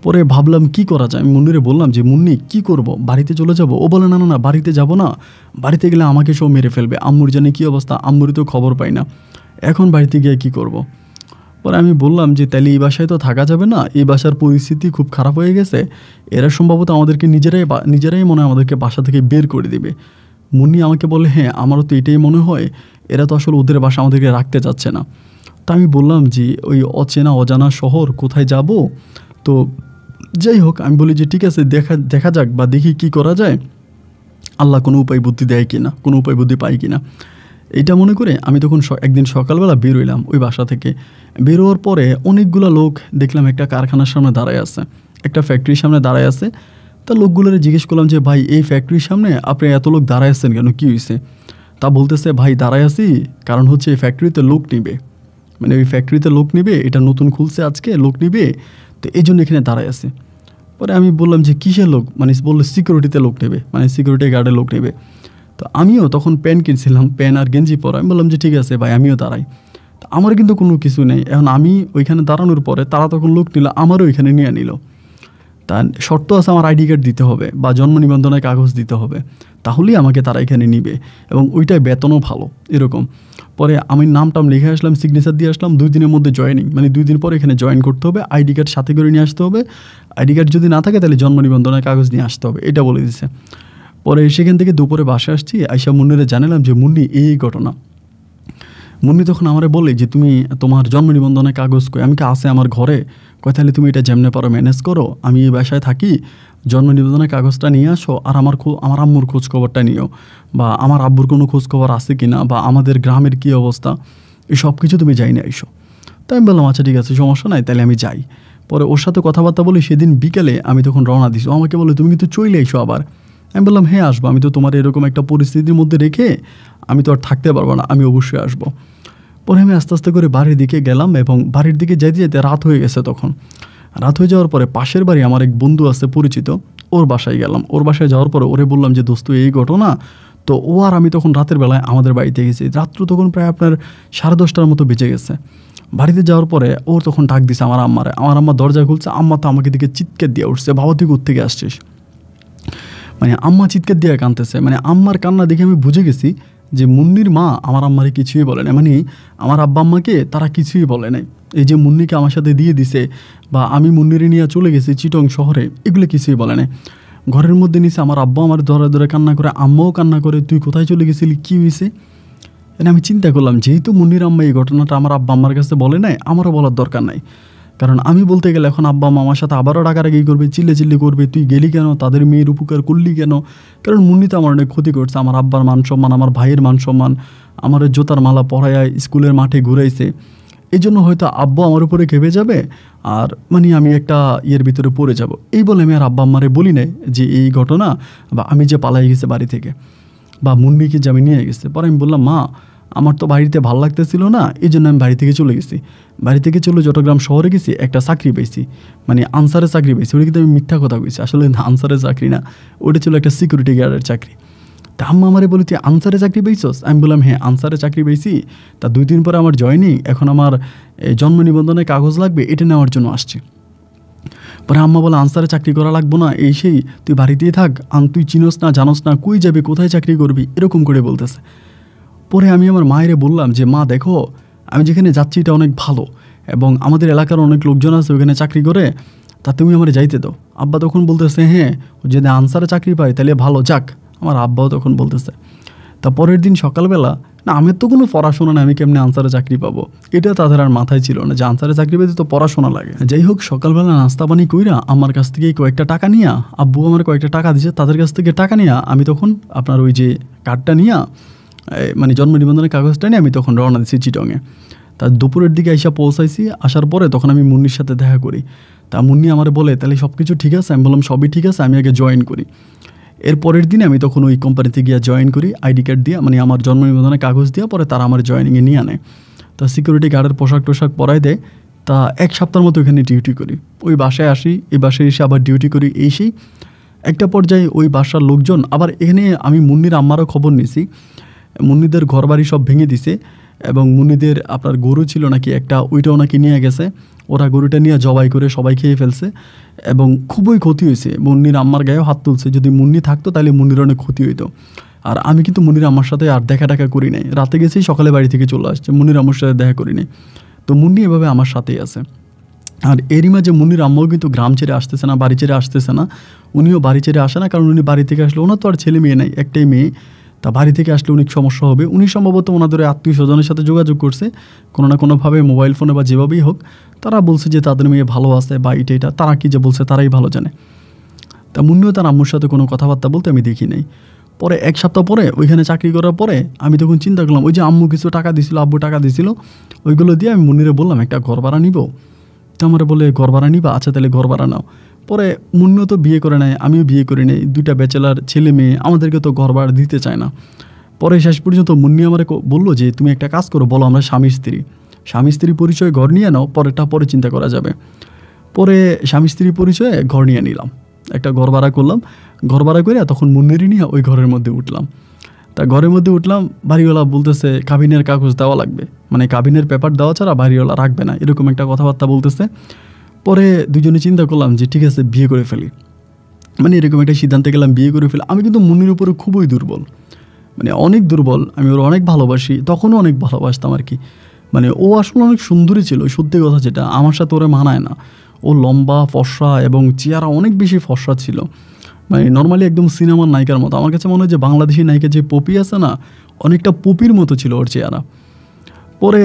পরে ভাবলাম কি করা যায়, আমি মুন্নিরে বললাম যে মুন্নি কী করব, বাড়িতে চলে যাব? ও বলে না না না, বাড়িতে যাব না, বাড়িতে গেলে আমাকে সব মেরে ফেলবে, আম্মুর জানে কী অবস্থা, আম্মুরই তো খবর পাই না, এখন বাড়িতে গিয়ে কী করব। পরে আমি বললাম যে তাহলে এই বাসায় তো থাকা যাবে না, এই বাসার পরিস্থিতি খুব খারাপ হয়ে গেছে, এরা সম্ভবত আমাদেরকে নিজেরাই মনে হয় আমাদেরকে বাসা থেকে বের করে দেবে। মুন্নি আমাকে বলে হ্যাঁ আমারও তো এটাই মনে হয়, এরা তো আসলে ওদের বাসা আমাদেরকে রাখতে চাচ্ছে না। তা আমি বললাম যে ওই অচেনা অজানা শহর কোথায় যাব। তো যাই হোক আমি বলি যে ঠিক আছে দেখা যাক বা দেখি কি করা যায়, আল্লাহ কোনো উপায় বুদ্ধি দেয় কিনা, কোনো উপায় বুদ্ধি পাই কিনা, এইটা মনে করে আমি তখন একদিন সকালবেলা বেরোইলাম ওই বাসা থেকে। বেরোয়ার পরে অনেকগুলো লোক দেখলাম একটা কারখানার সামনে দাঁড়ায় আছে, একটা ফ্যাক্টরির সামনে দাঁড়ায় আছে। তা লোকগুলোরে জিজ্ঞেস করলাম যে ভাই এই ফ্যাক্টরির সামনে আপনি এত লোক দাঁড়ায় আছেন কেন, কী হয়েছে? তা বলতেছে ভাই দাঁড়ায় আছি কারণ হচ্ছে এই ফ্যাক্টরিতে লোক নিবে, মানে ওই ফ্যাক্টরিতে লোক নিবে, এটা নতুন খুলছে আজকে, লোক নিবে, তো এই জন্য এখানে দাঁড়ায় আছে। পরে আমি বললাম যে কিসের লোক, মানে বললো সিকিউরিটিতে লোক নেবে, মানে সিকিউরিটি গার্ডের লোক নেবে। তো আমিও তখন প্যান্ট কিনছিলাম, প্যান্ট আর গেঞ্জি পরা, আমি বললাম যে ঠিক আছে ভাই আমিও দাঁড়াই। তো আমার কিন্তু কোনো কিছু নেই, এখন আমি ওইখানে দাঁড়ানোর পরে তারা তখন লোক নিল, আমারও ওইখানে নিয়ে নিল। তা শর্ত আছে আমার আইডি কার্ড দিতে হবে বা জন্ম নিবন্ধনের কাগজ দিতে হবে, তাহলেই আমাকে তারা এখানে নিবে, এবং ওইটাই বেতনও ভালো এরকম। পরে আমি নামটাম লিখে আসলাম, সিগনেচার দিয়ে আসলাম, 2 দিনের মধ্যে জয়েনিং, মানে 2 দিন পরে এখানে জয়েন করতে হবে, আইডি কার্ড সাথে করে নিয়ে আসতে হবে, আইডি কার্ড যদি না থাকে তাহলে জন্ম নিবন্ধনের কাগজ নিয়ে আসতে হবে, এটা বলে দিছে। পরে সেখান থেকে দুপুরে বাসে আসছি, আইসা মুন্নিরে জানালাম যে মুন্নি এই ঘটনা। মুন্নি তখন আমারে বলে যে তুমি তোমার জন্ম নিবন্ধনের কাগজ কই, আমি কি আছে আমার ঘরে, কয় তাহলে তুমি এটা যেমনে পারো ম্যানেজ করো, আমি এই বাসায় থাকি, জন্ম নিবন্ধনের কাগজটা নিয়ে আসো, আর আমার আম্মুর খোঁজ খবরটা নিও, বা আমার আব্বুর কোনো খোঁজ খবর আছে কি না, বা আমাদের গ্রামের কী অবস্থা, এই সব কিছু তুমি যাই না এসো। তাই আমি বললাম আচ্ছা ঠিক আছে সমস্যা নাই, তাহলে আমি যাই। পরে ওর সাথে কথাবার্তা বলি, সেদিন বিকেলে আমি তখন রওনা দিছি, আমাকে বলে তুমি কিন্তু চলে এসো আবার। আমি বললাম হ্যাঁ আসবো, আমি তো তোমার এরকম একটা পরিস্থিতির মধ্যে রেখে আমি তো আর থাকতে পারবো না, আমি অবশ্যই আসবো। পরে আমি আস্তে আস্তে করে বাড়ির দিকে গেলাম, এবং বাড়ির দিকে যেতে যেতে রাত হয়ে গেছে। তখন রাত হয়ে যাওয়ার পরে পাশের বাড়ি আমার এক বন্ধু আছে পরিচিত, ওর বাসায় গেলাম। ওর বাসায় যাওয়ার পরে ওরে বললাম যে দোস্ত এই ঘটনা, তো ও আর আমি তখন রাতের বেলায় আমাদের বাড়িতে গেছি, রাত্র তখন প্রায় আপনার 10:30টার মতো বেজে গেছে। বাড়িতে যাওয়ার পরে ওর তখন ডাক দিছে আমার আম্মারে, আমার আম্মা দরজা খুলছে, আম্মা তো আমাকে দিকে চিৎকার দিয়ে উঠছে, বাবা তুই কোত্থেকে আসছিস, মানে আম্মা চিৎকার দিয়ে কাঁদতেছে। মানে আম্মার কান্না দেখে আমি বুঝে গেছি যে মুন্নির মা আমার আম্মারে কিছুই বলে না, মানে আমার আব্বা আম্মাকে তারা কিছুই বলে নাই। এই যে মুন্নিকে আমার সাথে দিয়ে দিছে বা আমি মুন্নিরে নিয়ে চলে গেছি চিটং শহরে, এগুলো কিছুই বলে নাই। ঘরের মধ্যে নিচে আমার আব্বা আমার ধরে ধরে কান্না করে, আম্মাও কান্না করে, তুই কোথায় চলে গেছিলি, কী হয়েছে। এটা আমি চিন্তা করলাম যেহেতু মুন্নির আম্মা এই ঘটনাটা আমার আব্বা আম্মার কাছে বলে নাই, আমারও বলার দরকার নাই, কারণ আমি বলতে গেলে এখন আব্বা আম্মা আমার সাথে আবারও ডাকাডাকি করবে, চিল্লি করবে, তুই গেলি কেন, তাদের মেয়ের উপকার করলি কেন। কারণ মুন্নি তো আমার অনেক ক্ষতি করছে, আমার আব্বার মান সম্মান, আমার ভাইয়ের মান সম্মান, আমার জোতার মালা পরায় স্কুলের মাঠে ঘুরাইছে, এই জন্য হয়তো আব্বা আমার উপরে খেপে যাবে, আর মানে আমি একটা ইয়ের ভিতরে পড়ে যাব। এই বলে আমি আর আব্বা আম্মারে বলি নাই যে এই ঘটনা, বা আমি যে পালাই গেছে বাড়ি থেকে, বা মুন্নিকে যে আমি নিয়ে গেছে। পরে আমি বললাম মা আমার তো বাড়িতে ভালো লাগতেছিল না, এই জন্য আমি বাড়ি থেকে চলে গেছি। বাড়ি থেকে চলে চট্টগ্রাম শহরে গেছি, একটা চাকরি পেয়েছি, মানে আনসারের চাকরি পেয়েছি। ওটা কিন্তু আমি মিথ্যা কথা কইছি, আসলে আনসারের চাকরি না, ওটা ছিল একটা সিকিউরিটি গার্ডের চাকরি। তা আম্মা আমারে বলি তুই আনসারে চাকরি পেয়েছস, আমি বললাম হ্যাঁ আনসারে চাকরি পেয়েছি, তা 2 দিন পরে আমার জয়েনিং, এখন আমার জন্ম নিবন্ধনের কাগজ লাগবে, এটা নেওয়ার জন্য আসছি। পরে আম্মা বলে আনসারে চাকরি করা লাগবো না, এই সেই তুই বাড়িতেই থাক, তুই চিনোস না জানোস না, কই যাবি, কোথায় চাকরি করবি, এরকম করে বলতেছে। পরে আমি আমার মায়েরে বললাম যে মা দেখো আমি যেখানে যাচ্ছি এটা অনেক ভালো, এবং আমাদের এলাকার অনেক লোকজন আছে ওখানে চাকরি করে, তা তুমি আমার যাইতে দাও। আব্বা তখন বলতেছে হ্যাঁ যদি আনসারে চাকরি পাই তাহলে ভালো, যাক। আমার আব্বাও তখন বলতেছে। তা পরের দিন সকালবেলা, না আমার তো কোনো পড়াশোনা না, আমি কেমনি আনসারে চাকরি পাবো, এটা তাদের আর মাথায় ছিল না যে আনসারে চাকরি পেতে তো পড়াশোনা লাগে। যাই হোক সকালবেলা নাস্তা পানি কইরা আমার কাছ থেকে কয়েকটা টাকা নিয়ে, আব্বু আমার কয়েকটা টাকা দিয়েছে, তাদের কাছ থেকে টাকা নিয়ে আমি তখন আপনার ওই যে কার্ডটা নিয়ে, মানে জন্ম নিবন্ধনের কাগজটা নিয়ে আমি তখন রওনা দিচ্ছি চিটংয়ে। তা দুপুরের দিকে এসে পৌঁছাইছি, আসার পরে তখন আমি মুন্নির সাথে দেখা করি। তা মুন্নি আমার বলে তাহলে সব কিছু ঠিক আছে? আমি বললাম সবই ঠিক আছে, আমি আগে জয়েন করি। এর পরের দিনে আমি তখন ওই কোম্পানিতে গিয়ে জয়েন করি আইডি কার্ড দিয়ে, মানে আমার জন্ম নিবন্ধনের কাগজ দিয়ে, পরে তারা আমার জয়েনিংয়ে নিয়ে আনে। তা সিকিউরিটি গার্ডের পোশাক টোশাক পরাই দেয়। তা 1 সপ্তাহের মতো এখানে ডিউটি করি। ওই বাসায় আসি, এই বাসায় এসে আবার ডিউটি করি। সেই একটা পর্যায়ে ওই বাসার লোকজন আবার এখানে, আমি মুন্নির আম্মারও খবর নিছি, মুন্নিদের ঘরবাড়ি সব ভেঙে দিছে এবং মুন্নিদের আপনার গরু ছিল নাকি একটা, ওইটাও নাকি নিয়ে গেছে। ওরা গরুটা নিয়ে জবাই করে সবাই খেয়ে ফেলছে এবং খুবই ক্ষতি হয়েছে। মুন্নির আম্মার গায়েও হাত তুলছে। যদি মুন্নি থাকতো তাহলে মুন্নির অনেক ক্ষতি হইতো। আর আমি কিন্তু মুন্নির আম্মার সাথে আর দেখা করি নাই। রাতে গেছি, সকালে বাড়ি থেকে চলে আসছে, মুন্নির আম্মার সাথে দেখা করি নাই। তো মুন্নি এভাবে আমার সাথেই আছে। আর এরই মাঝে মুন্নির আম্মাও কিন্তু গ্রাম ছেড়ে আসতেছে না, বাড়ি ছেড়ে আসতেছে না। উনিও বাড়ি ছেড়ে আসে না, কারণ উনি বাড়ি থেকে আসলে ওনার তো আর ছেলে মেয়ে নাই, একটাই মেয়ে। তা বাড়ি থেকে আসলে অনেক সমস্যা হবে। উনি সম্ভবত ওনাদের আত্মীয় স্বজনের সাথে যোগাযোগ করছে কোনো না কোনোভাবে, মোবাইল ফোনে বা যেভাবেই হোক। তারা বলছে যে তাদের মেয়ে ভালো আছে বা এটা, তারা কি যে বলছে তারাই ভালো জানে। তা মুন্নিও তার আম্মুর সাথে কোনো কথাবার্তা বলতে আমি দেখি নাই। পরে 1 সপ্তাহ পরে ওইখানে চাকরি করার পরে আমি তখন চিন্তা করলাম, ওই যে আম্মু কিছু টাকা দিছিল, আব্বু টাকা দিছিল, ওইগুলো দিয়ে আমি মুন্নিরে বললাম একটা ঘর ভাড়া নিব। তো আমার বলে ঘর ভাড়া নিবা? আচ্ছা তাহলে ঘর ভাড়া নাও। পরে মুন্নিও তো বিয়ে করে নেয়, আমিও বিয়ে করি নাই, 2টা ব্যাচেলার ছেলে মেয়ে, আমাদেরকে তো ঘর ভাড়া দিতে চায় না। পরে শেষ পর্যন্ত মুন্নি আমার বললো যে তুমি একটা কাজ করো, বলো আমরা স্বামী স্ত্রী পরিচয়ে ঘর নিয়ে নাও, পরে চিন্তা করা যাবে। পরে স্বামী স্ত্রী পরিচয়ে ঘর নিয়ে নিলাম, একটা ঘর ভাড়া করলাম। ঘর ভাড়া করে তখন মুন্নিরই নিয়ে ওই ঘরের মধ্যে উঠলাম। তা ঘরের মধ্যে উঠলাম, বাড়িওয়ালা বলতেছে কাবিনের কাগজ দেওয়া লাগবে, মানে কাবিনের পেপার দেওয়া ছাড়া বাড়িওয়ালা রাখবে না, এরকম একটা কথাবার্তা বলতেছে। পরে দুজনে চিন্তা করলাম যে ঠিক আছে বিয়ে করে ফেলি, মানে এরকম একটা সিদ্ধান্তে গেলাম, বিয়ে করে ফেলি। আমি কিন্তু মুন্নির উপরে খুবই দুর্বল, মানে অনেক দুর্বল। আমি ওর অনেক ভালোবাসি, তখনও অনেক ভালোবাসতাম আর কি। মানে ও আসলে অনেক সুন্দরী ছিল, সত্যি কথা যেটা, আমার সাথে ওরা মানায় না। ও লম্বা ফর্সা এবং চেহারা অনেক বেশি ফর্সা ছিল, মানে নর্মালি একদম সিনেমার নায়িকার মতো। আমার কাছে মনে হয় যে বাংলাদেশি নায়িকা যে পপি আছে না, অনেকটা পপির মতো ছিল ওর চেহারা। পরে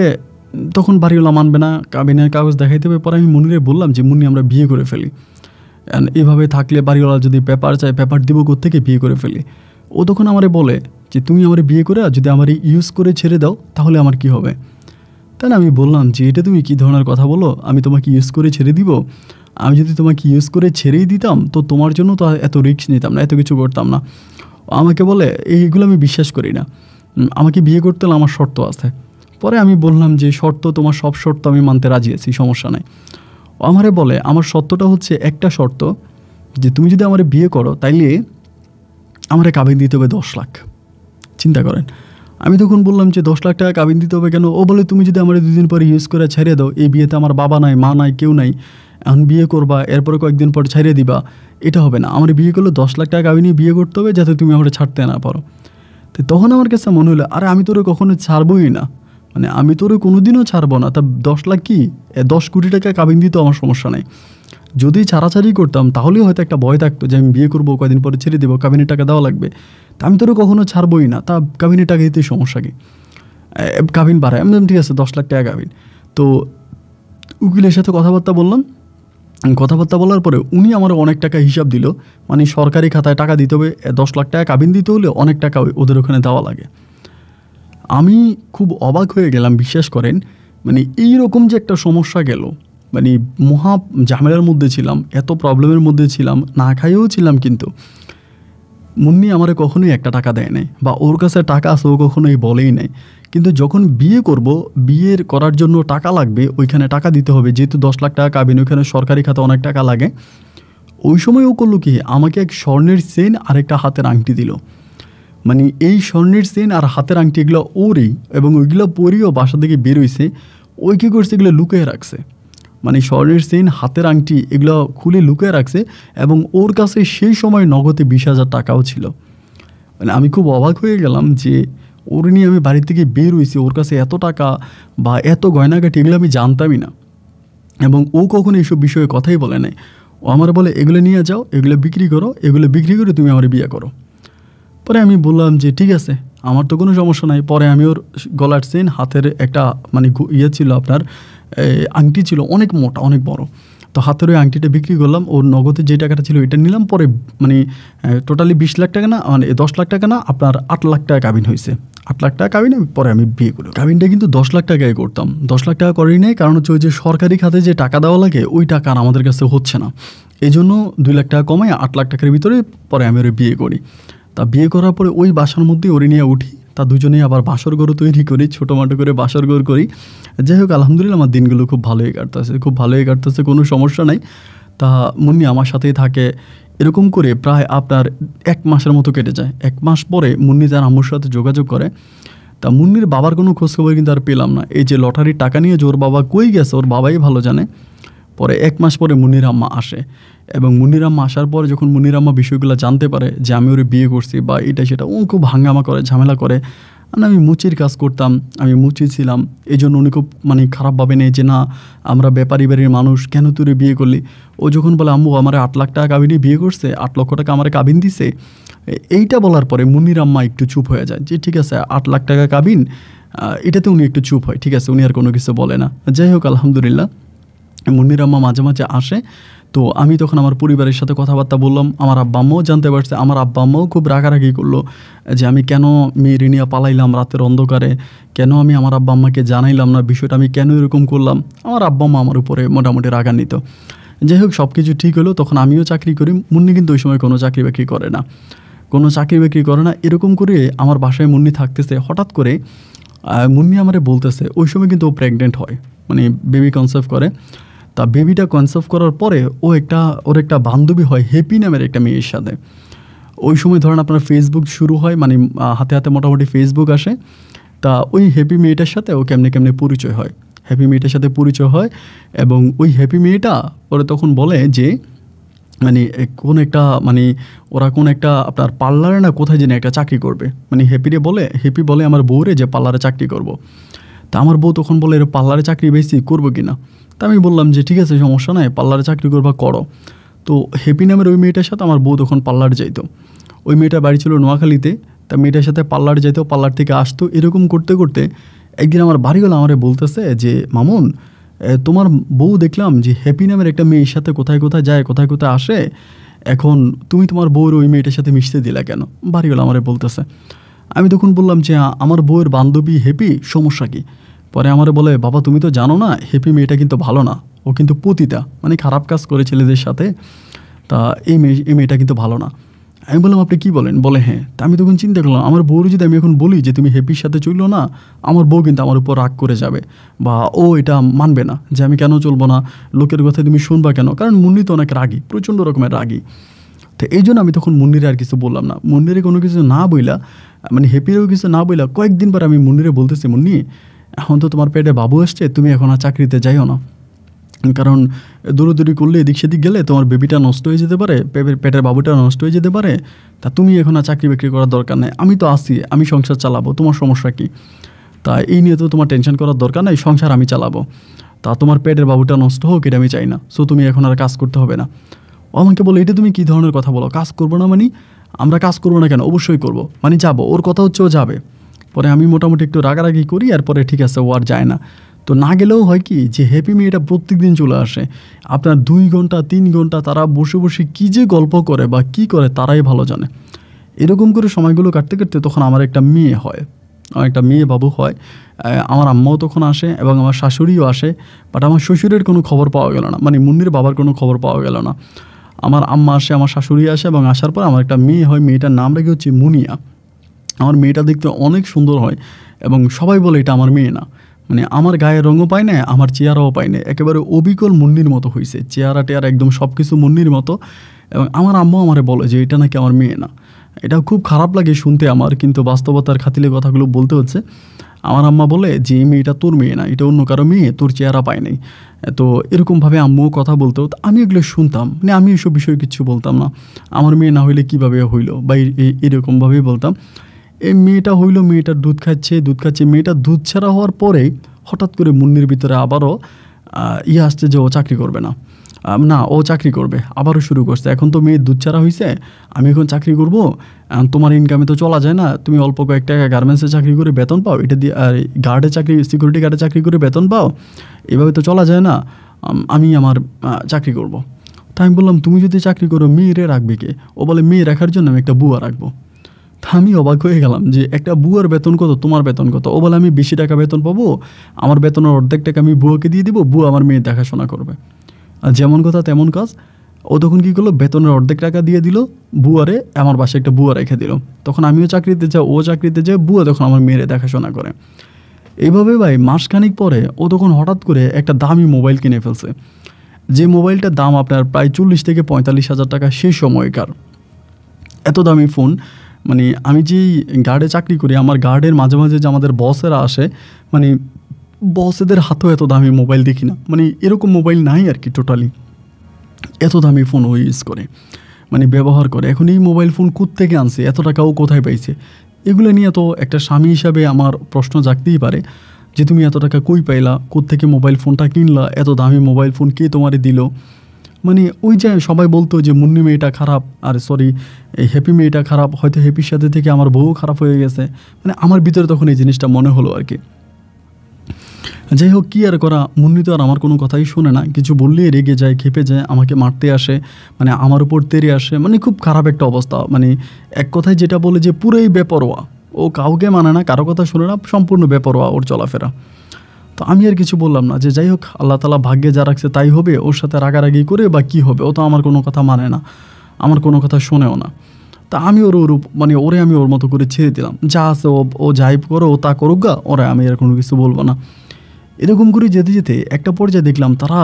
তখন বাড়িওয়ালা মানবে না, কাবিনের কাগজ দেখাইতে হবে। পরে আমি মুন্নিরে বললাম যে মুন্নি আমরা বিয়ে করে ফেলি, এভাবে থাকলে বাড়িওয়ালা যদি পেপার চায়, পেপার দিব কোত্থেকে, বিয়ে করে ফেলি। ও তখন আমারে বলে যে তুমি আমার বিয়ে করে যদি আমার ইউজ করে ছেড়ে দাও তাহলে আমার কি হবে? তাই না, আমি বললাম যে এটা তুমি কী ধরনের কথা বলো, আমি তোমাকে ইউজ করে ছেড়ে দিব? আমি যদি তোমাকে ইউজ করে ছেড়েই দিতাম তো তোমার জন্য তো এত রিস্ক নিতাম না, এত কিছু করতাম না। আমাকে বলে এইগুলো আমি বিশ্বাস করি না, আমাকে বিয়ে করতে হলে আমার শর্ত আছে। পরে আমি বললাম যে শর্ত, তোমার সব শর্ত আমি মানতে রাজি আছি, সমস্যা নাই। আমারে বলে আমার শর্তটা হচ্ছে একটা শর্ত, যে তুমি যদি আমার বিয়ে করো তাইলে আমারে কাবিন দিতে হবে 10 লাখ। চিন্তা করেন। আমি তখন বললাম যে 10 লাখ টাকা কাবিন দিতে হবে কেন? ও বলে তুমি যদি আমার 2 দিন পরে ইউজ করে ছেড়ে দাও, এই বিয়েতে আমার বাবা নাই, মা নাই, কেউ নাই, এখন বিয়ে করবা, এরপরে কয়েকদিন পর ছেড়ে দিবা, এটা হবে না। আমার বিয়ে করলে 10 লাখ টাকা কাবিন বিয়ে করতে হবে, যাতে তুমি আমার ছাড়তে না পারো। তো তখন আমার কাছে মনে হলো আরে আমি তোরে কখনো ছাড়বই না, মানে আমি তোরে কোনোদিনও ছাড়বো না। তা 10 লাখ কি, 10 কোটি টাকা কাবিন দিতেও আমার সমস্যা নেই। যদি ছাড়াছাড়ি করতাম তাহলেও হয়তো একটা ভয় থাকতো যে আমি বিয়ে করবো, কয়েকদিন পরে ছেড়ে দেবো, কাবিনের টাকা দেওয়া লাগবে। তা আমি তোরে কখনো ছাড়বই না, তা কাবিনের টাকা দিতে সমস্যা কি? কাবিন বাড়ায়, আমি ঠিক আছে 10 লাখ টাকা কাবিন। তো উকিলের সাথে কথাবার্তা বললাম, কথাবার্তা বলার পরে উনি আমার অনেক টাকা হিসাব দিল, মানে সরকারি খাতায় টাকা দিতে হবে, 10 লাখ টাকা কাবিন দিতে হলে অনেক টাকা ওদের ওখানে দেওয়া লাগে। আমি খুব অবাক হয়ে গেলাম, বিশ্বাস করেন। মানে এইরকম যে একটা সমস্যা গেল, মানে মহা ঝামেলার মধ্যে ছিলাম, এত প্রবলেমের মধ্যে ছিলাম, না খাইয়েও ছিলাম। কিন্তু মুন্নি আমারে কখনোই একটা টাকা দেয় নাই, বা ওর কাছে টাকা আছে ও কখনোই বলেই নাই। কিন্তু যখন বিয়ে করব, বিয়ের করার জন্য টাকা লাগবে, ওইখানে টাকা দিতে হবে, যেহেতু 10 লাখ টাকা কাবিন, ওইখানে সরকারি খাতে অনেক টাকা লাগে। ওই সময় ও করলো কি, আমাকে এক স্বর্ণের চেন আর একটা হাতের আংটি দিল। মানে এই স্বর্ণের চেন আর হাতের আংটি এগুলো ওরই, এবং ওইগুলো পরিও বাসা থেকে বেরোইছে। ওই কী করছে, এগুলো লুকিয়ে রাখছে, মানে স্বর্ণের চেন, হাতের আংটি এগুলো খুলে লুকিয়ে রাখছে। এবং ওর কাছে সেই সময় নগদে 20,000 টাকাও ছিল। মানে আমি খুব অবাক হয়ে গেলাম যে ওর নিয়ে আমি বাড়ি থেকে বের হয়েছি, ওর কাছে এত টাকা বা এত গয়নাগাটি এগুলো আমি জানতামই না। এবং ও কখনো এইসব বিষয়ে কথাই বলে নাই। ও আমার বলে এগুলো নিয়ে যাও, এগুলো বিক্রি করো, এগুলো বিক্রি করে তুমি আমার বিয়ে করো। পরে আমি বললাম যে ঠিক আছে, আমার তো কোনো সমস্যা নাই। পরে আমি ওর গলার চেন, হাতের একটা মানে ইয়ে ছিল আপনার আংটি ছিল, অনেক মোটা, অনেক বড়। তো হাতের ওই আংটিটা বিক্রি করলাম, ওর নগদে যে টাকাটা ছিল ওইটা নিলাম। পরে মানে টোটালি 20 লাখ টাকা না, মানে 10 লাখ টাকা না, আপনার 8 লাখ টাকা কাবিন হয়েছে। 8 লাখ টাকা কাবিনে পরে আমি বিয়ে করি। কাবিনটা কিন্তু 10 লাখ টাকায় করতাম, 10 লাখ টাকা করেই নেই, কারণ হচ্ছে ওই যে সরকারি খাতে যে টাকা দেওয়া লাগে ওই টাকা আর আমাদের কাছে হচ্ছে না, এই জন্য 2 লাখ টাকা কমাই 8 লাখ টাকার ভিতরে পরে আমি ওরে বিয়ে করি। তা বিয়ে করার পরে ওই বাসার মধ্যেই ওরে নিয়ে উঠি, তা দুজনেই আবার বাসর ঘর তৈরি করি, ছোটোমাটো করে বাসর ঘর করি। যাই হোক, আলহামদুলিল্লাহ আমার দিনগুলো খুব ভালোই কাটতেছে, কোনো সমস্যা নাই। তা মুন্নি আমার সাথেই থাকে, এরকম করে প্রায় আপনার 1 মাসের মতো কেটে যায়। 1 মাস পরে মুন্নি তার আম্মুর সাথে যোগাযোগ করে। তা মুন্নির বাবার কোনো খোঁজখবর কিন্তু আর পেলাম না। এই যে লটারির টাকা নিয়ে যে ওর বাবা কই গেছে ওর বাবাই ভালো জানে। পরে 1 মাস পরে মুন্নির আম্মা আসে, এবং মুন্নির আম্মা আসার পরে যখন মুন্নির আম্মা বিষয়গুলো জানতে পারে যে আমি ওরে বিয়ে করছি বা এটা সেটা, ও খুব হাঙ্গামা করে, ঝামেলা করে। আর আমি মুচির কাজ করতাম, আমি মুচি ছিলাম, এই জন্য উনি খুব মানে খারাপভাবে নেই যে না আমরা ব্যাপারী বাড়ির মানুষ, কেন তুই বিয়ে করলি। ও যখন বলে আম্মু আমার 8 লাখ টাকা কাবিনে বিয়ে করছে, 8 লক্ষ টাকা আমার কাবিন দিছে, এইটা বলার পরে মুন্নির আম্মা একটু চুপ হয়ে যায় যে ঠিক আছে 8 লাখ টাকা কাবিন, এটাতে উনি একটু চুপ হয়, ঠিক আছে, উনি আর কোনো কিছু বলে না। যাই হোক, আলহামদুলিল্লাহ মুন্নির আম্মা মাঝে মাঝে আসে। তো আমি তখন আমার পরিবারের সাথে কথাবার্তা বললাম, আমার আব্বা আম্মাও জানতে পারছে। আমার আব্বা আম্মাও খুব রাগারাগি করলো যে আমি কেন মেয়ের নিয়ে পালাইলাম রাতের অন্ধকারে, কেন আমি আমার আব্বা আম্মাকে জানাইলাম না বিষয়টা, আমি কেন এরকম করলাম। আমার আব্বা আম্মা আমার উপরে মোটামুটি রাগান্বিত। যাই হোক, সব কিছু ঠিক হলো। তখন আমিও চাকরি করি, মুন্নি কিন্তু ওই সময় কোনো চাকরি বাকরি করে না। এরকম করে আমার বাসায় মুন্নি থাকতেছে। হঠাৎ করে মুন্নি আমারে বলতেছে, ওই সময় কিন্তু ও প্রেগনেন্ট হয়, মানে বেবি কনসেপ্ট করে। তা বেবিটা কনসেপ্ট করার পরে ওর একটা বান্ধবী হয় হ্যাপি নামের একটা মেয়ের সাথে। ওই সময় ধরেন আপনার ফেসবুক শুরু হয়, মানে হাতে হাতে মোটামুটি ফেসবুক আসে। তা ওই হ্যাপি মেয়েটার সাথে ও কেমনে পরিচয় হয়, এবং ওই হ্যাপি মেয়েটা ওরা তখন বলে যে মানে ওরা কোন একটা আপনার পার্লারে না কোথায় যেন একটা চাকরি করবে। মানে হ্যাপি বলে আমার বউরে যে পার্লারে চাকরি করব। তা আমার বউ তখন বলে এর পার্লারে চাকরি বেশি করবো কি না। তা আমি বললাম যে ঠিক আছে, সমস্যা নাই, পার্লারে চাকরি করবা করো। তো হ্যাপি নামের ওই মেয়েটার সাথে আমার বউ তখন পার্লারে যাইতো। ওই মেয়েটার বাড়ি ছিল নোয়াখালীতে। তা মেয়েটার সাথে পার্লারে যাইতো, পার্লার থেকে আসতো। এরকম করতে করতে একদিন আমার বাড়িগুলো আমারে বলতেছে যে মামুন, তোমার বউ দেখলাম যে হ্যাপি নামের একটা মেয়ের সাথে কোথায় যায়, কোথায় আসে, এখন তুমি তোমার বউর ওই মেয়েটার সাথে মিশতে দিলা কেন? বাড়িগুলো আমারে বলতেছে। আমি তখন বললাম যে আমার বউয়ের বান্ধবী হ্যাপি, সমস্যা কী? পরে আমারে বলে বাবা তুমি তো জানো না, হ্যাপি মেয়েটা কিন্তু ভালো না, ও কিন্তু পতিতা, মানে খারাপ কাজ করে ছেলেদের সাথে। তা এই মেয়েটা কিন্তু ভালো না। আমি বললাম আপনি কী বলেন? বলে হ্যাঁ। তা আমি তখন চিন্তা করলাম, আমার বউর যদি আমি এখন বলি যে তুমি হ্যাপির সাথে চললো না, আমার বউ কিন্তু আমার উপর রাগ করে যাবে, বা ও এটা মানবে না যে আমি কেন চলবো না, লোকের কথা তুমি শুনবা কেন, কারণ মুন্নি তো অনেক রাগী, প্রচণ্ড রকমের রাগী। তো এই জন্য আমি তখন মুন্নিরে আর কিছু বললাম না। মুন্নিরে কোনো কিছু না বইলা, মানে হ্যাপিরও কিছু না বইলা, কয়েকদিন পর আমি মুন্নিরে বলতেছি, মুন্নি এখন তো তোমার পেটে বাবু আসছে, তুমি এখন আর চাকরিতে যাইও না, কারণ দৌড়দৌড়ি করলে এদিক সেদিক গেলে তোমার বেবিটা নষ্ট হয়ে যেতে পারে, পেটের বাবুটা নষ্ট হয়ে যেতে পারে। তা তুমি এখন আর চাকরি বাকরি করার দরকার নেই, আমি তো আছি, আমি সংসার চালাবো, তোমার সমস্যা কী? তা এই নিয়ে তো তোমার টেনশন করার দরকার নেই, সংসার আমি চালাবো। তা তোমার পেটের বাবুটা নষ্ট হোক এটা আমি চাই না, সো তুমি এখন আর কাজ করতে হবে না। ও আমাকে বলে এটা তুমি কী ধরনের কথা বলো, কাজ করবো না মানে? আমরা কাজ করবো না কেন? অবশ্যই করবো, মানে যাবো। ওর কথা হচ্ছে ও যাবে। পরে আমি মোটামুটি একটু রাগারাগি করি, এরপরে ঠিক আছে ও আর যায় না। তো না গেলেও হয় কি যে হ্যাপি মেয়েটা প্রত্যেক দিন চলে আসে, আপনার 2 ঘন্টা 3 ঘন্টা তারা বসে বসে কী যে গল্প করে বা কী করে তারাই ভালো জানে। এরকম করে সময়গুলো কাটতে কাটতে তখন আমার একটা মেয়ে হয়, আমার একটা মেয়ে বাবু হয়। আমার আম্মাও তখন আসে এবং আমার শাশুড়িও আসে, বাট আমার শ্বশুরের কোনো খবর পাওয়া গেল না, মানে মুন্নির বাবার কোনো খবর পাওয়া গেল না। আমার আম্মা আসে, আমার শাশুড়ি আসে, এবং আসার পর আমার একটা মেয়ে হয়, মেয়েটার নাম রেখে হচ্ছে মুনিয়া। আমার মেয়েটা দেখতে অনেক সুন্দর হয়, এবং সবাই বলে এটা আমার মেয়ে না, মানে আমার গায়ের রঙও পায় না, আমার চেহারাও পায় না, একেবারে অবিকল মুন্নির মতো হয়েছে, চেহারা টেয়ারা একদম সব কিছু মুন্নির মতো। এবং আমার আম্মা আমারে বলে যে এটা নাকি আমার মেয়ে না। এটা খুব খারাপ লাগে শুনতে আমার, কিন্তু বাস্তবতার খাতিলে কথাগুলো বলতে হচ্ছে। আমার আম্মা বলে যে এই মেয়েটা তোর মেয়ে না, এটা অন্য কারো মেয়ে, তোর চেহারা পায় নাই। তো এরকমভাবে আম্মুও কথা বলতো, তো আমি এগুলো শুনতাম, মানে আমি এসব বিষয়ে কিছু বলতাম না। আমার মেয়ে না হইলে কীভাবে হইলো বা এরকমভাবেই বলতাম। এই মেয়েটা হইলো, মেয়েটার দুধ খাচ্ছে, মেয়েটা দুধ ছাড়া হওয়ার পরে হঠাৎ করে মুন্নির ভিতরে আবারও আসছে যে ও চাকরি করবে না, ও চাকরি করবে, আবারও শুরু করছে। এখন তো মেয়ের দুধ ছাড়া হয়েছে, আমি এখন চাকরি করব, তোমার ইনকামে তো চলা যায় না, তুমি অল্প কয়েক টাকা গার্মেন্টসে চাকরি করে বেতন পাও, এটা দিয়ে আর সিকিউরিটি গার্ডে চাকরি করে বেতন পাও, এভাবে তো চলা যায় না। আমি আমার চাকরি করব। তা আমি বললাম তুমি যদি চাকরি করো মেয়েরে রাখবে কে? ও বলে মেয়ে রাখার জন্য আমি একটা বুয়া রাখবো। তা আমি অবাক হয়ে গেলাম যে একটা বুয়ার বেতন কত, তোমার বেতন কত? ও বলে আমি বেশি টাকা বেতন পাবো, আমার বেতনের অর্ধেক টাকা আমি বুয়াকে দিয়ে দিব, বুয়া আমার মেয়ে দেখাশোনা করবে। আর যেমন কথা তেমন কাজ। ও তখন কী করলো, বেতনের অর্ধেক টাকা দিয়ে দিল বুয়ারে, আমার বাসায় একটা বুয়া রেখে দিল। তখন আমিও চাকরিতে যাই, ও চাকরিতে যায়, বুয়া তখন আমার মেয়েরে দেখাশোনা করে। এইভাবে ভাই মাসখানিক পরে ও তখন হঠাৎ করে একটা দামি মোবাইল কিনে ফেলছে, যে মোবাইলটার দাম আপনার প্রায় 40 থেকে 45,000 টাকা সেই সময়কার। এত দামি ফোন, মানে আমি যেই গার্ডে চাকরি করি, আমার গার্ডের মাঝে মাঝে যে আমাদের বসেরা আসে, মানে বসেদের হাতেও এত দামি মোবাইল দেখি না, মানে এরকম মোবাইল নাই আর কি। টোটালি এত দামি ফোন ও ইউজ করে, মানে ব্যবহার করে। এখন এই মোবাইল ফোন কোত্থেকে আনছে, এত টাকাও কোথায় পাইছে? এগুলো নিয়ে তো একটা স্বামী হিসাবে আমার প্রশ্ন জাগতেই পারে যে তুমি এত টাকা কই পাইলা, কোত্থেকে মোবাইল ফোনটা কিনলা, এত দামি মোবাইল ফোন কে তোমারে দিল? মানে ওই যে সবাই বলতো যে মুন্নি মেয়েটা খারাপ, আর সরি এই হ্যাপি মেয়েটা খারাপ, হয়তো হ্যাপির সাথে থেকে আমার বউ খারাপ হয়ে গেছে। মানে আমার ভিতরে তখন এই জিনিসটা মনে হলো আর কি। যাই হোক, কী আর করা, মুন্নি তো আর আমার কোনো কথাই শোনে না, কিছু বললেই রেগে যায়, খেপে যায়, আমাকে মারতে আসে, মানে আমার উপর তেড়ে আসে, মানে খুব খারাপ একটা অবস্থা। মানে এক কথায় যেটা বলে যে পুরোই বেপরোয়া, ও কাউকে মানে না, কারো কথা শোনে না, সম্পূর্ণ বেপরোয়া ওর চলাফেরা। তো আমি আর কিছু বললাম না, যে যাই হোক আল্লাহ তাআলা ভাগ্যে যা রাখছে তাই হবে, ওর সাথে রাগারাগি করে বা কী হবে, ও তো আমার কোনো কথা মানে না, আমার কোনো কথা শোনেও না। তা আমি ওরে আমি ওর মতো করে ছেড়ে দিলাম, যা আছে ও যাই করো, ও তা করুক গা, ওরা আমি আর কোনো কিছু বলবো না। এরকম করে যেতে যেতে একটা পর্যায়ে দেখলাম তারা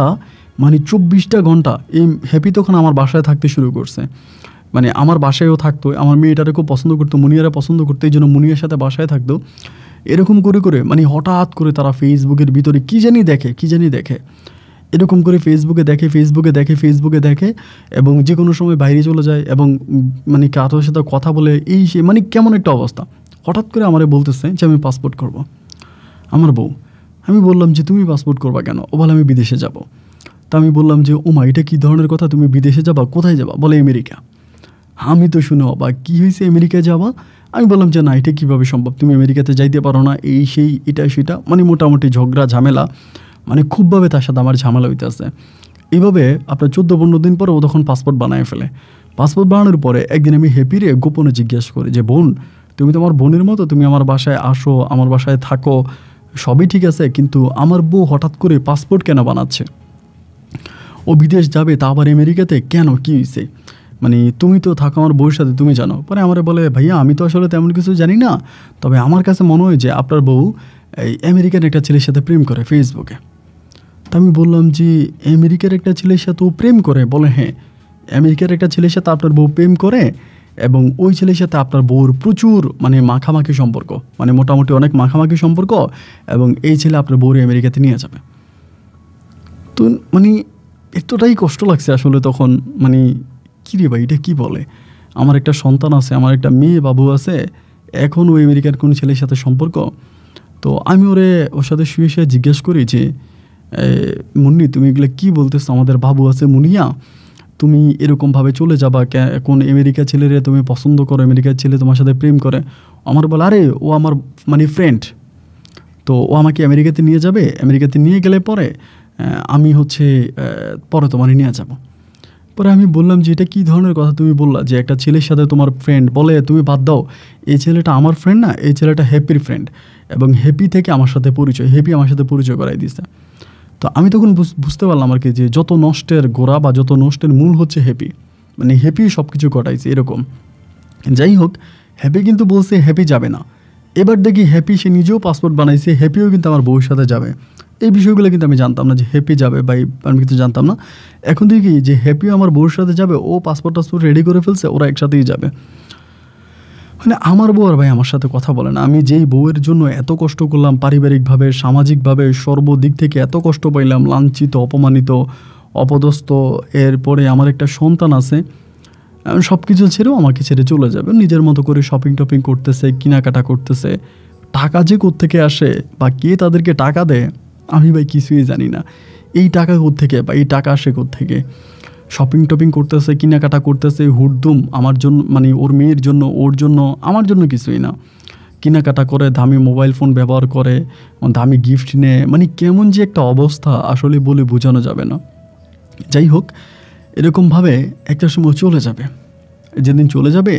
মানে 24টা ঘন্টা এই হ্যাপি তখন আমার বাসায় থাকতে শুরু করছে। মানে আমার বাসায়ও থাকতো, আমার মেয়েটারে খুব পছন্দ করতো, মুনিয়ারা পছন্দ করতো, এই জন্য মুনিয়ার সাথে বাসায় থাকতো। এরকম করে করে মানে হঠাৎ করে তারা ফেসবুকের ভিতরে কী জানি দেখে, এরকম করে ফেসবুকে দেখে এবং যে কোনো সময় বাইরে চলে যায়, এবং মানে কারোর সাথে কথা বলে এই সে, মানে কেমন একটা অবস্থা। হঠাৎ করে আমারে বলতেছে যে আমি পাসপোর্ট করব। আমার বউ, আমি বললাম যে তুমি পাসপোর্ট করবা কেন? ও বলে আমি বিদেশে যাব। তা আমি বললাম যে ওমা, এটা কী ধরনের কথা, তুমি বিদেশে যাবা? কোথায় যাবা? বলে আমেরিকা। আমি তো শুনে বা কী হয়েছে আমেরিকায় যাবা? আমি বললাম যে না, এটা কীভাবে সম্ভব, তুমি আমেরিকাতে যাইতে পারো না, এই সেই এটা সেটা, মানে মোটামুটি ঝগড়া ঝামেলা, মানে খুবভাবে তার সাথে আমার ঝামেলা হইতেছে। এইভাবে আপনার 14-15 দিন পরে ও তখন পাসপোর্ট বানায় ফেলে। পাসপোর্ট বানানোর পরে একদিন আমি হ্যাপিরে গোপনে জিজ্ঞেস করি যে বোন, তুমি তোমার বোনের মতো, তুমি আমার বাসায় আসো, আমার বাসায় থাকো, সবই ঠিক আছে, কিন্তু আমার বউ হঠাৎ করে পাসপোর্ট কেন বানাচ্ছে? ও বিদেশ যাবে, তা আবার আমেরিকাতে কেন, কী হয়েছে? মানে তুমি তো থাকো আমার বউয়ের সাথে, তুমি জানো। পরে আমারে বলে ভাইয়া আমি তো আসলে তেমন কিছু জানি না, তবে আমার কাছে মনে হয় যে আপনার বউ এই আমেরিকান একটা ছেলের সাথে প্রেম করে ফেসবুকে। তা আমি বললাম যে আমেরিকার একটা ছেলের সাথে ও প্রেম করে? বলে হ্যাঁ, আমেরিকার একটা ছেলের সাথে আপনার বউ প্রেম করে, এবং ওই ছেলের সাথে আপনার বউর প্রচুর মানে মাখামাখি সম্পর্ক, মানে মোটামুটি অনেক মাখামাখি সম্পর্ক, এবং এই ছেলে আপনার বউরে আমেরিকাতে নিয়ে যাবে। তো মানে এতটাই কষ্ট লাগছে আসলে তখন, মানে কী রে ভাই, এটা কী বলে? আমার একটা সন্তান আছে, আমার একটা মেয়ে বাবু আছে, এখন ওই আমেরিকার কোন ছেলের সাথে সম্পর্ক? তো আমি ওর সাথে শুয়ে জিজ্ঞেস করি যে মুন্নি, তুমি এগুলো কী বলতেছো? আমাদের বাবু আছে মুনিয়া, তুমি এরকমভাবে চলে যাবা কোন আমেরিকা ছেলেরে তুমি পছন্দ করো, আমেরিকার ছেলে তোমার সাথে প্রেম করে? আমার বলে আরে ও আমার মানে ফ্রেন্ড, তো ও আমাকে আমেরিকাতে নিয়ে যাবে, আমেরিকাতে নিয়ে গেলে পরে আমি পরে তোমার নিয়ে যাব। পরে আমি বললাম যে এটা কী ধরনের কথা তুমি বললা, যে একটা ছেলের সাথে তোমার ফ্রেন্ড? বলে তুমি বাদ দাও, এই ছেলেটা আমার ফ্রেন্ড না, এই ছেলেটা হ্যাপির ফ্রেন্ড, এবং হ্যাপি থেকে আমার সাথে পরিচয়, হ্যাপি আমার সাথে পরিচয় করাই দিয়েছে। তো আমি তখন বুঝতে পারলাম আর কি, যে যত নষ্টের গোড়া বা যত নষ্টের মূল হচ্ছে হ্যাপি, মানে হ্যাপি সব কিছু ঘটাইছে এরকম। যাই হোক, হ্যাপি কিন্তু বলছে হ্যাপি যাবে না। এবার দেখি হ্যাপি সে নিজেও পাসপোর্ট বানাইছে, হ্যাপিও কিন্তু আমার বউয়ের সাথে যাবে। এই বিষয়গুলো কিন্তু আমি জানতাম না যে হ্যাপি যাবে, বা আমি কিন্তু জানতাম না। এখন দেখি যে হ্যাপিও আমার বউয়ের সাথে যাবে, ও পাসপোর্ট রেডি করে ফেলছে, ওরা একসাথেই যাবে। মানে আমার বউ আর ভাই আমার সাথে কথা বলে না। আমি যেই বউয়ের জন্য এত কষ্ট করলাম, পারিবারিকভাবে, সামাজিকভাবে, সর্বদিক থেকে এত কষ্ট পাইলাম, লাঞ্ছিত, অপমানিত, অপদস্থ, এরপরে আমার একটা সন্তান আছে, সব কিছু ছেড়েও আমাকে ছেড়ে চলে যাবে, নিজের মতো করে শপিং টপিং করতেছে, কেনাকাটা করতেছে। টাকা যে কোত্থেকে আসে বা কে তাদেরকে টাকা দেয় আমি ভাই কিছুই জানি না। এই টাকা কোত্থেকে বা এই টাকা আসে কোত্থেকে? শপিং টপিং করতেছে, কেনাকাটা করতেছে হুড়দুম আমার জন্য, মানে ওর মেয়ের জন্য, ওর জন্য, আমার জন্য কিছুই না। কেনাকাটা করে, দামি মোবাইল ফোন ব্যবহার করে, দামি গিফট নেয়, মানে কেমন যে একটা অবস্থা আসলে বলে বোঝানো যাবে না। যাই হোক, এরকমভাবে একটা সময় চলে যাবে। যেদিন চলে যাবে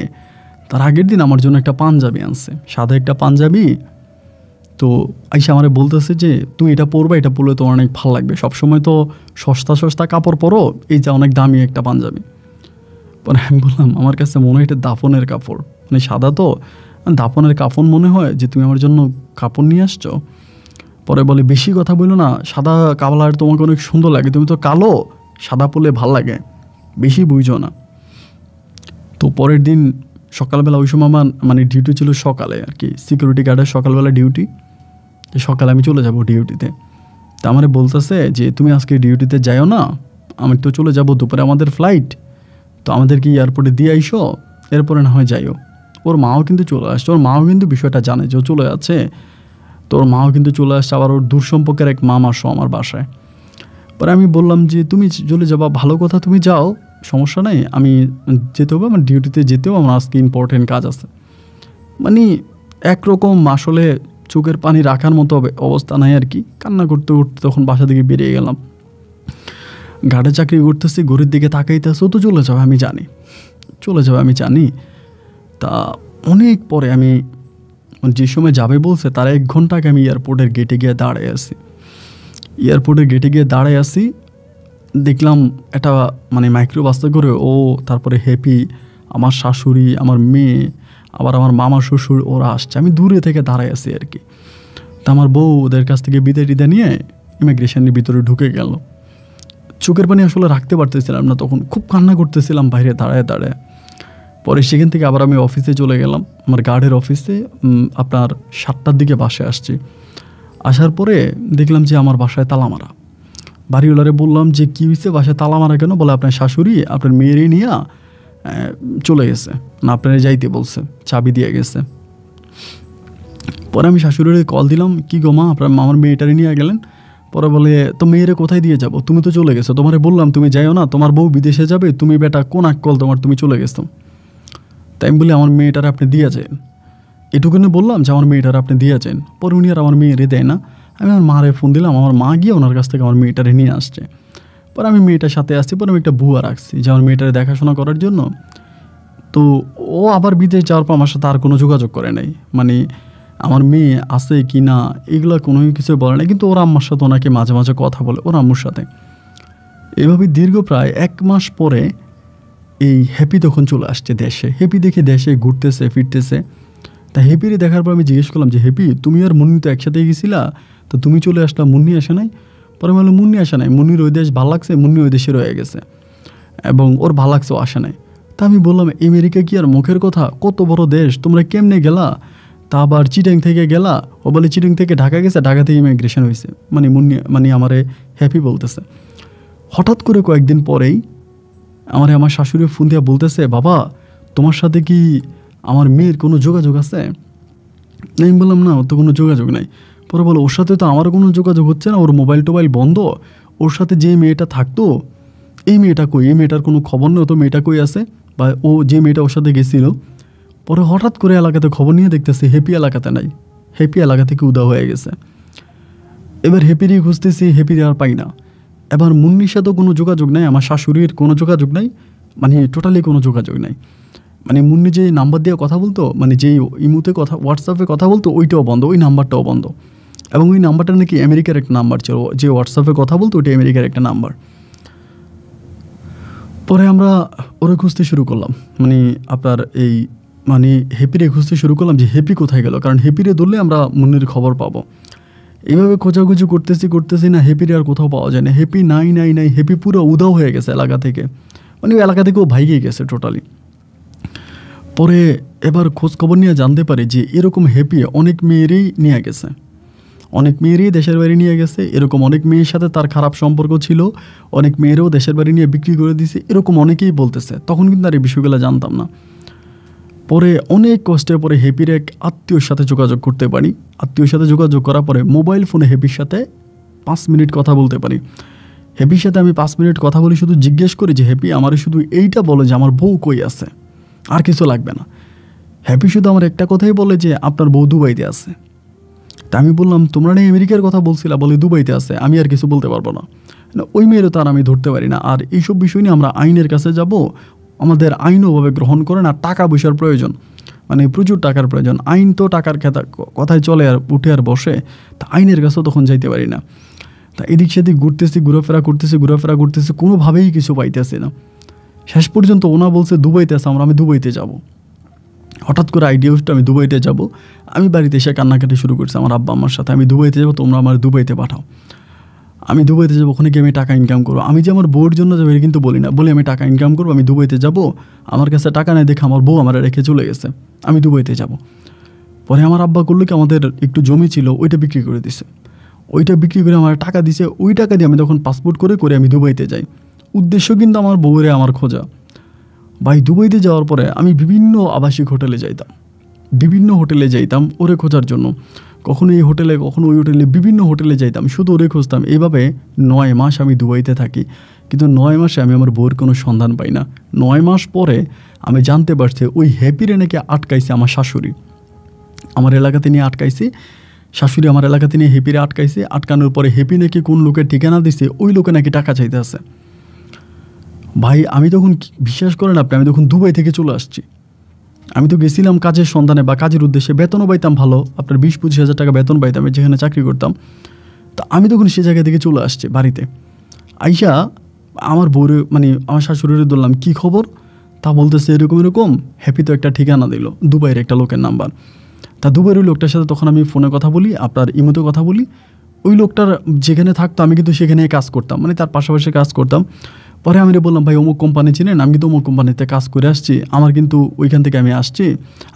তার আগের দিন আমার জন্য একটা পাঞ্জাবি আনছে, সাদা একটা পাঞ্জাবি। তো আইসা আমারে বলতেছে যে তুমি এটা পরবা, এটা পরলে তোমার অনেক ভালো লাগবে, সবসময় তো সস্তা সস্তা কাপড় পরো, এই যে অনেক দামি একটা পাঞ্জাবি। পরে আমি বললাম আমার কাছে মনে হয় এটা দাফনের কাপড়, মানে সাদা তো দাফনের কাফন মনে হয়, যে তুমি আমার জন্য কাপড় নিয়ে আসছো। পরে বলে বেশি কথা বললো না, সাদা কালার তোমাকে অনেক সুন্দর লাগে, তুমি তো কালো, সাদা পরলে ভাল লাগে, বেশি বুঝো না। তো পরের দিন সকালবেলা ওই সময় আমার মানে ডিউটি ছিল সকালে আর কি, সিকিউরিটি গার্ডের সকালবেলা ডিউটি, সকালে আমি চলে যাব ডিউটিতে। তা আমারে বলতেছে যে তুমি আজকে ডিউটিতে যাইও না, আমি তো চলে যাব, দুপুরে আমাদের ফ্লাইট, তো আমাদেরকে এয়ারপোর্টে দিয়ে আইসো, এরপরে না হয় যাইও। ওর মাও কিন্তু চলে আসছে, ওর মাও কিন্তু বিষয়টা জানে যে ও চলে যাচ্ছে, তো ওর মাও কিন্তু চলে আসছে, আবার ওর দূর সম্পর্কের এক মামা আসো আমার বাসায়। পরে আমি বললাম যে তুমি চলে যাবা, ভালো কথা, তুমি যাও, সমস্যা নেই, আমি যেতে হবে, আমার ডিউটিতে যেতেও আমার আজকে ইম্পর্টেন্ট কাজ আছে। মানে একরকম আসলে চোখের পানি রাখার মতো অবস্থা নাই আর কি। কান্না করতে করতে তখন বাসা থেকে বেরিয়ে গেলাম। ঘাটে চাকরি করতেছি, ঘড়ির দিকে তাকাইতেছে, ও তো চলে যাবে আমি জানি, চলে যাবে আমি জানি। তা অনেক পরে আমি যে সময় যাবে বলছে তার 1 ঘন্টা আগে আমি এয়ারপোর্টের গেটে গিয়ে দাঁড়ায় আছি। এয়ারপোর্টের গেটে গিয়ে দাঁড়ায় আছি, দেখলাম একটা মানে মাইক্রোবাসে করে ও, তারপরে হ্যাপি, আমার শাশুড়ি, আমার মেয়ে, আবার আমার মামা শ্বশুর, ওরা আসছে। আমি দূরে থেকে দাঁড়ায় আছি আর কি। তা আমার বউ ওদের কাছ থেকে বিদায় টিদায় নিয়ে ইমিগ্রেশনের ভিতরে ঢুকে গেল। চোখের পানি আসলে রাখতে পারতেছিলাম না, তখন খুব কান্না করতেছিলাম বাইরে দাঁড়ায় দাঁড়ায়। পরে সেখান থেকে আবার আমি অফিসে চলে গেলাম, আমার গার্ডের অফিসে। আপনার 7টার দিকে বাসায় আসছি। আসার পরে দেখলাম যে আমার বাসায় তালা মারা। বাড়িওয়ালারে বললাম যে কী হয়েছে, বাসায় তালা মারা কেন? বলে আপনার শাশুড়ি আপনার মেয়েরই নিয়ে চলে গেছে, না আপনারা যাইতে বলছে, চাবি দিয়ে গেছে। পরে আমি শাশুড়ির কল দিলাম, কি গো মা, আপনার আমার মেয়েটারে নিয়ে গেলেন? পরে বলে তো মেয়েরে কোথায় দিয়ে যাব, তুমি তো চলে গেছো, তোমারে বললাম তুমি যাইও না, তোমার বউ বিদেশে যাবে, তুমি বেটা কোন কল তোমার, তুমি চলে গেছো। তাই আমি বলি আমার মেয়েটারে আপনি দিয়ে যান, এটুকুনে বললাম যে আমার মেয়েটারে আপনি দিয়ে যান। পরে উনি আর আমার মেয়েরে দেয় না। আমি আমার মারে ফোন দিলাম, আমার মা গিয়ে ওনার কাছ থেকে আমার মেয়েটারে নিয়ে আসছে। পরে আমি মেয়েটার সাথে আসছি, পরে আমি একটা বুয়া রাখছি যে আমার মেয়েটারে দেখাশোনা করার জন্য। তো ও আবার বিদেশ যাওয়ার পর আমার সাথে আর কোনো যোগাযোগ করে নাই, মানে আমার মেয়ে আছে কি না এগুলো কোনো কিছু বলে না, কিন্তু ওর আম্মার সাথে ওনাকে মাঝে মাঝে কথা বলে, ওর আম্মুর সাথে। এভাবে দীর্ঘ প্রায় 1 মাস পরে এই হ্যাপি তখন চলে আসছে দেশে। হ্যাপি দেখে দেশে ঘুরতেছে ফিরতেছে। তা হ্যাপিরে দেখার পর আমি জিজ্ঞেস করলাম যে হ্যাপি তুমি আর মুন্নি তো একসাথেই গেছিলা, তো তুমি চলে আসলা, মুন্নি আসে নাই? পরে বললো মুন্নি আসে নাই, মুন্নির ওই দেশ ভালো লাগছে, মুন্নি ওই দেশে রয়ে গেছে এবং ওর ভালো লাগছে, ও আসে নাই। তা আমি বললাম আমেরিকা কি আর মুখের কথা, কত বড় দেশ, তোমরা কেমনে গেলা? তা আবার চিটাং থেকে গেলা? ও বলে চিটাং থেকে ঢাকা গেছে, ঢাকা থেকে ইমিগ্রেশন হয়েছে। মানে মুন্নি মানে আমারে হ্যাপি বলতেছে। হঠাৎ করে কয়েকদিন পরেই আমার শাশুড়ি ফোন দিয়ে বলতেছে, বাবা তোমার সাথে কি আমার মেয়ের কোনো যোগাযোগ আছে? আমি বললাম না, ওর তো কোনো যোগাযোগ নাই। পরে বলো ওর সাথে তো আমারও কোনো যোগাযোগ হচ্ছে না, ওর মোবাইল টোবাইল বন্ধ, ওর সাথে যে মেয়েটা থাকতো এই মেয়েটা কই, এই মেয়েটার কোনো খবর নেই, তো মেয়েটা কই আছে, বা ও যে মেয়েটা ওর সাথে গেছিল। পরে হঠাৎ করে এলাকাতে খবর নিয়ে দেখতেছে হ্যাপি এলাকাতে নাই, হ্যাপি এলাকা থেকে উদা হয়ে গেছে। এবার হ্যাপিরই খুঁজতেছি, হ্যাপির আর পাই না। এবার মুন্নির সাথেও কোনো যোগাযোগ নাই, আমার শাশুড়ির কোনো যোগাযোগ নাই, মানে টোটালি কোনো যোগাযোগ নাই। মানে মুন্নি যে নাম্বার দিয়ে কথা বলতো, মানে যেই ইমুতে কথা, হোয়াটসঅ্যাপে কথা বলতো, ওইটাও বন্ধ, ওই নাম্বারটাও বন্ধ। এবং ওই নাম্বারটা নাকি আমেরিকার একটা নাম্বার ছিল, যে হোয়াটসঅ্যাপে কথা বলতো ওইটা আমেরিকার একটা নাম্বার। পরে আমরা ওরা খুঁজতে শুরু করলাম, মানে আপনার এই মানে হ্যাপিরে খুঁজতে শুরু করলাম যে হ্যাপি কোথায় গেল, কারণ হ্যাপিরে ধরলে আমরা মুন্নির খবর পাবো। এইভাবে খোঁজাখুঁজি করতেছি না, হ্যাপিরে আর কোথাও পাওয়া যায় না। হ্যাপি নাই, হ্যাপি পুরো উধাও হয়ে গেছে এলাকা থেকে, মানে ওই এলাকা থেকেও ভাইগে গেছে টোটালি। পরে এবার খোঁজ খবর নিয়ে জানতে পারি যে এরকম হ্যাপি অনেক মেয়েরই নিয়ে গেছে, অনেক মেয়েরই দেশের বাড়ি নিয়ে গেছে। এরকম অনেক মেয়ের সাথে তার খারাপ সম্পর্ক ছিল, অনেক মেয়েরও দেশের বাড়ি নিয়ে বিক্রি করে দিয়েছে, এরকম অনেকেই বলতেছে। তখন কিন্তু আর এই বিষয়গুলো জানতাম না। পরে অনেক কষ্টের পরে হ্যাপির এক আত্মীয়র সাথে যোগাযোগ করতে পারি। আত্মীয়র সাথে যোগাযোগ করার পরে মোবাইল ফোনে হ্যাপির সাথে 5 মিনিট কথা বলতে পারি। হ্যাপির সাথে আমি 5 মিনিট কথা বলি, শুধু জিজ্ঞেস করি যে হ্যাপি আমার শুধু এইটা বলো যে আমার বউ কই আছে, আর কিছু লাগবে না। হ্যাপি শুধু আমার একটা কথাই বলে যে আপনার বউ দুবাইতে আছে। তা আমি বললাম তোমরা না আমেরিকার কথা বলছিলা, বলে দুবাইতে আছে, আমি আর কিছু বলতে পারবো না। ওই মেয়েরও তার আমি ধরতে পারি না। আর এইসব বিষয় নিয়ে আমরা আইনের কাছে যাব, আমাদের আইন ওভাবে গ্রহণ করেন। আর টাকা পয়সার প্রয়োজন, মানে প্রচুর টাকার প্রয়োজন। আইন তো টাকার কথায় চলে আর উঠে আর বসে, তা আইনের কাছেও তখন যাইতে পারি না। তা এদিক সেদিক ঘুরতেছি, ঘোরাফেরা করতেছি, কোনোভাবেই কিছু পাইতেছি না। শেষ পর্যন্ত ওনা বলছে দুবাইতে আছে, আমি দুবাইতে যাব। হঠাৎ করে আইডিয়া উঠে আমি দুবাইতে যাব। আমি বাড়িতে এসে কান্নাকাটি শুরু করছি আমার আব্বা আম্মার সাথে, আমি দুবাইতে যাবো, তোমরা আমার দুবাইতে পাঠাও। আমি দুবাইতে যাবো, ওখানে গিয়ে আমি টাকা ইনকাম করবো। আমি যে আমার বউর জন্য যাবো এটা কিন্তু বলি না, বলি আমি টাকা ইনকাম করবো, আমি দুবাইতে যাব। আমার কাছে টাকা নেই দেখে আমার বউ আমার রেখে চলে গেছে, আমি দুবাইতে যাব। পরে আমার আব্বা করলো কি, আমাদের একটু জমি ছিল ওইটা বিক্রি করে দিছে। ওইটা বিক্রি করে আমার টাকা দিছে, ওই টাকা দিয়ে আমি তখন পাসপোর্ট করে আমি দুবাইতে যাই। উদ্দেশ্য কিন্তু আমার বউরে আমার খোঁজা। ভাই দুবাইতে যাওয়ার পরে আমি বিভিন্ন আবাসিক হোটেলে যাইতাম ওরে খোঁজার জন্য। কখনো এই হোটেলে, কখনো ওই হোটেলে, বিভিন্ন হোটেলে যাইতাম, শুধু ওরে খুঁজতাম। এইভাবে 9 মাস আমি দুবাইতে থাকি, কিন্তু 9 মাসে আমি আমার বউয়ের কোনো সন্ধান পাই না। 9 মাস পরে আমি জানতে পারছি ওই হ্যাপিরে নাকি আটকাইছে আমার শাশুড়ি, আমার এলাকাতে নিয়ে আটকাইছে। শাশুড়ি আমার এলাকাতে নিয়ে হ্যাপিরে আটকাইছে। আটকানোর পরে হ্যাপি নাকি কোন লোকের ঠিকানা দিছে, ওই লোকে নাকি টাকা চাইতে আছে। ভাই আমি তখন বিশ্বাস করেন আপনি, আমি তখন দুবাই থেকে চলে আসছি। আমি তো গেছিলাম কাজের সন্ধানে বা কাজের উদ্দেশ্যে, বেতনও পাইতাম ভালো, আপনার 20-25 হাজার টাকা বেতন পাইতাম যেখানে চাকরি করতাম। তা আমি তখন সে জায়গা থেকে চলে আসছি বাড়িতে। আইসা আমার বউরে, মানে আমার শাশুড়িরে ধরলাম, কী খবর? তা বলতেছে এরকম হ্যাপি তো একটা ঠিকানা দিল, দুবাইয়ের একটা লোকের নাম্বার। তা দুবাইয়ের ওই লোকটার সাথে তখন আমি ফোনে কথা বলি, আপনার ইমোতে কথা বলি। ওই লোকটার যেখানে থাকতো আমি কিন্তু সেখানে কাজ করতাম, মানে তার পাশাপাশি কাজ করতাম। পরে আমি বললাম, ভাই অমুক কোম্পানি চিনেন? আমি কিন্তু অমুক কোম্পানিতে কাজ করে আসছি, আমার কিন্তু ওইখান থেকে আমি আসছি,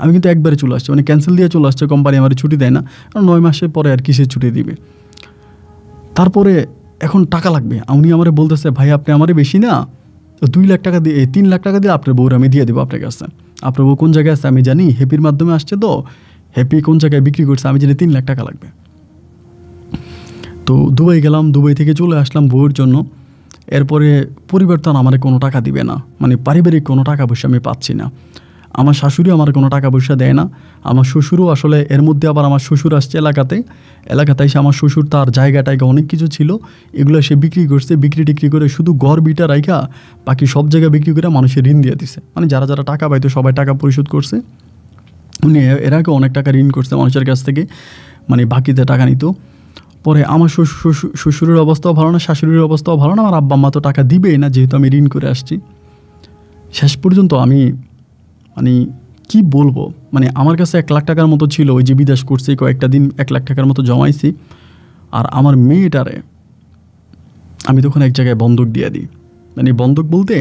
আমি কিন্তু একবারে চলে আসছি, মানে ক্যান্সেল দিয়ে চলে আসছে, কোম্পানি আমার ছুটি দেয় না। 9 মাসের পরে আর কিসের ছুটি দিবে? তারপরে এখন টাকা লাগবে। উনি আমারে বলতেছে, ভাই আপনি আমারে বেশি না 2 লাখ টাকা দিয়ে, 3 লাখ টাকা দিয়ে আপনার বউর আমি দিয়ে দেবো আপনার কাছে। আপনার বউ কোন জায়গায় আছে আমি জানি, হ্যাপির মাধ্যমে আসছে, তো হ্যাপি কোন জায়গায় বিক্রি করছে আমি জানি, 3 লাখ টাকা লাগবে। তো দুবাই গেলাম, দুবাই থেকে চলে আসলাম বউয়ের জন্য। এরপরে পরিবার তো আমার কোনো টাকা দিবে না, মানে পারিবারিক কোনো টাকা পয়সা আমি পাচ্ছি না। আমার শাশুড়ি আমার কোনো টাকা পয়সা দেয় না। আমার শ্বশুরও আসলে, এর মধ্যে আবার আমার শ্বশুর আসছে এলাকাতে এসে, আমার শ্বশুর তার জায়গাটায় অনেক কিছু ছিল, এগুলো সে বিক্রি করছে, বিক্রি করে শুধু ঘর বিটা রাইখা বাকি সব জায়গায় বিক্রি করে মানুষের ঋণ দিয়ে দিছে। মানে যারা যারা টাকা পাইতো সবাই টাকা পরিশোধ করছে। উনি এর আগে অনেক টাকা ঋণ করছে মানুষের কাছ থেকে, মানে বাকিতে টাকা নিত। পরে আমার শ্বশুরের অবস্থাও ভালো না, শাশুড়ির অবস্থাও ভালো না, আমার আব্বা আম্মা তো টাকা দিবেই না, যেহেতু আমি ঋণ করে আসছি। শেষ পর্যন্ত আমি, মানে কি বলবো, মানে আমার কাছে 1 লাখ টাকার মতো ছিল, ওই যে বিদেশ করছি কয়েকটা দিন 1 লাখ টাকার মতো জমাইছি। আর আমার মেয়েটারে আমি তখন এক জায়গায় বন্ধক দিয়ে দিই, মানে বন্ধক বলতে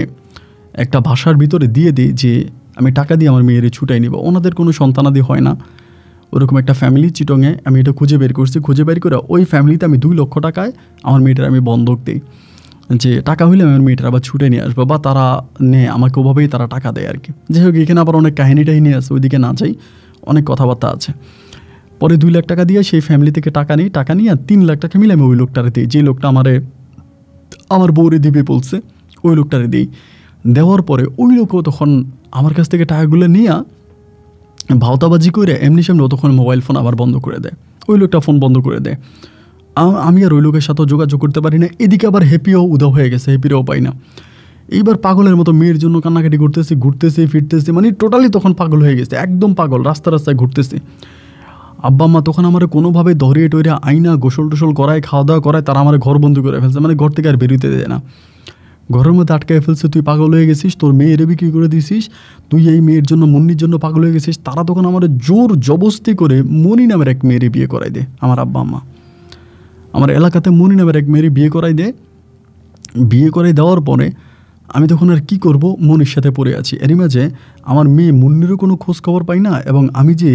একটা ভাষার ভিতরে দিয়ে দিই যে আমি টাকা দিয়ে আমার মেয়েরে ছুটাই নিব। ওনাদের কোনো সন্তানাদি হয় না, ওরকম একটা ফ্যামিলি চিটংয়ে। আমি এটা খুঁজে বের করে ওই ফ্যামিলিতে আমি 2 লক্ষ টাকায় আমার মেয়েটার আমি বন্ধক দিই, যে টাকা হইলে আমার মেয়েটার আবার ছুটে নিয়ে আসবো, বা তারা নেয় আমাকে, ওভাবেই তারা টাকা দেয় আর কি। যাই হোক, এখানে আবার অনেক কাহিনী আছে, ওইদিকে না যাই, অনেক কথাবার্তা আছে। পরে 2 লাখ টাকা দিয়ে সেই ফ্যামিলি থেকে টাকা নিয়ে 3 লাখ টাকা মিলে আমি ওই লোকটারে দিই, যে লোকটা আমার বউরে দিবে বলছে, ওই লোকটারে দিই। দেওয়ার পরে ওই লোকও তখন আমার কাছ থেকে টাকাগুলো নিয়ে ভাওতাবাজি করে এমনি সামনে তখন মোবাইল ফোন আবার বন্ধ করে দেয়, ওই লোকটা ফোন বন্ধ করে দেয়। আমি আর ওই লোকের সাথেও যোগাযোগ করতে পারি না। এদিকে আবার হ্যাপিও উধাও হয়ে গেছে, হ্যাপিরাও পাই না। এইবার পাগলের মতো মেয়ের জন্য কান্নাকাটি ঘুরতেছি ফিরতেছি, মানে টোটালি তখন পাগল হয়ে গেছে, একদম পাগল, রাস্তায় ঘুরতেছি। আব্বা আম্মা তখন আমার কোনোভাবে ধরিয়ে টরিয়ে আইনা গোসল টোসল করায়, খাওয়া দাওয়া করায়, তারা আমার ঘর বন্ধ করে ফেলছে, মানে ঘর থেকে আর বেরোতে দেয় না, ঘরের মধ্যে আটকায় ফেলছে। তুই পাগল হয়ে গেছিস, তোর মেয়েরে বিক্রি করে দিছিস, তুই এই মেয়ের জন্য, মুন্নির জন্য পাগল হয়ে গেছিস। তারা তখন আমার জোর জবস্তি করে মনি নামের এক মেয়েরে বিয়ে করাই দেয় আমার আব্বা আম্মা। আমার এলাকাতে মনি নামের এক মেয়েরে বিয়ে করাই দেওয়ার পরে আমি তখন আর কি করব, মনির সাথে পড়ে আছি। এরই মাঝে আমার মেয়ে মুন্নিরও কোনো খোঁজ খবর পাই না, এবং আমি যে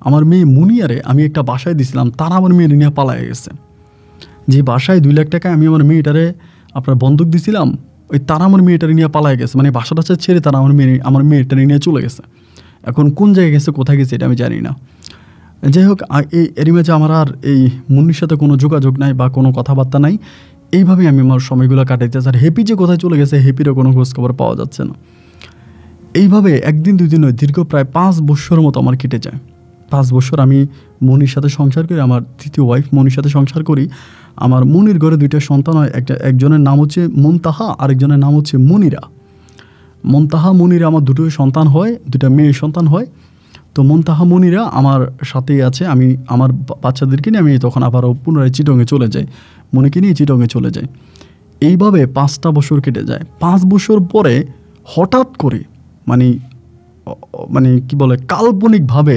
আমার মেয়ে মুনিয়ারে আমি একটা বাসায় দিছিলাম, তারা আমার মেয়ের নিয়ে পালায় গেছে। যে বাসায় 2 লাখ টাকায় আমি আমার মেয়েটারে আপনার বন্ধক দিছিলাম, ওই তারা আমার মেয়েটারে নিয়ে পালায় গেছে, মানে বাসাটা ছেড়ে তারা আমার মেয়েটারে নিয়ে চলে গেছে। এখন কোন জায়গায় গেছে, কোথায় গেছে, এটা আমি জানি না। যাই হোক, এরই মাঝে আমার আর এই মুন্নির সাথে কোনো যোগাযোগ নাই বা কোনো কথাবার্তা নাই। এইভাবেই আমি আমার সময়গুলো কাটাইতেছি। আর হ্যাপি যে কোথায় চলে গেছে, হ্যাপিরও কোনো খোঁজ খবর পাওয়া যাচ্ছে না। এইভাবে একদিন দুই দিন নয়, দীর্ঘ প্রায় 5 বছরের মতো আমার কেটে যায়। 5 বছর আমি মনির সাথে সংসার করি, আমার তৃতীয় ওয়াইফ মনির সাথে সংসার করি। আমার মনির ঘরে 2টা সন্তান হয়, একজনের নাম হচ্ছে মুনতাহা, আরেকজনের নাম হচ্ছে মনিরা। মুনতাহা মনিরা আমার 2টো সন্তান হয়, 2টা মেয়ে সন্তান হয়। তো মুনতাহা মনিরা আমার সাথেই আছে। আমি আমার বাচ্চাদেরকে নিয়ে আমি তখন আবারও পুনরায় চিটংয়ে চলে যাই, মনিকে নিয়ে চিটংয়ে চলে যাই। এইভাবে 5টা বছর কেটে যায়। 5 বছর পরে হঠাৎ করে মানে মানে কি বলে কাল্পনিকভাবে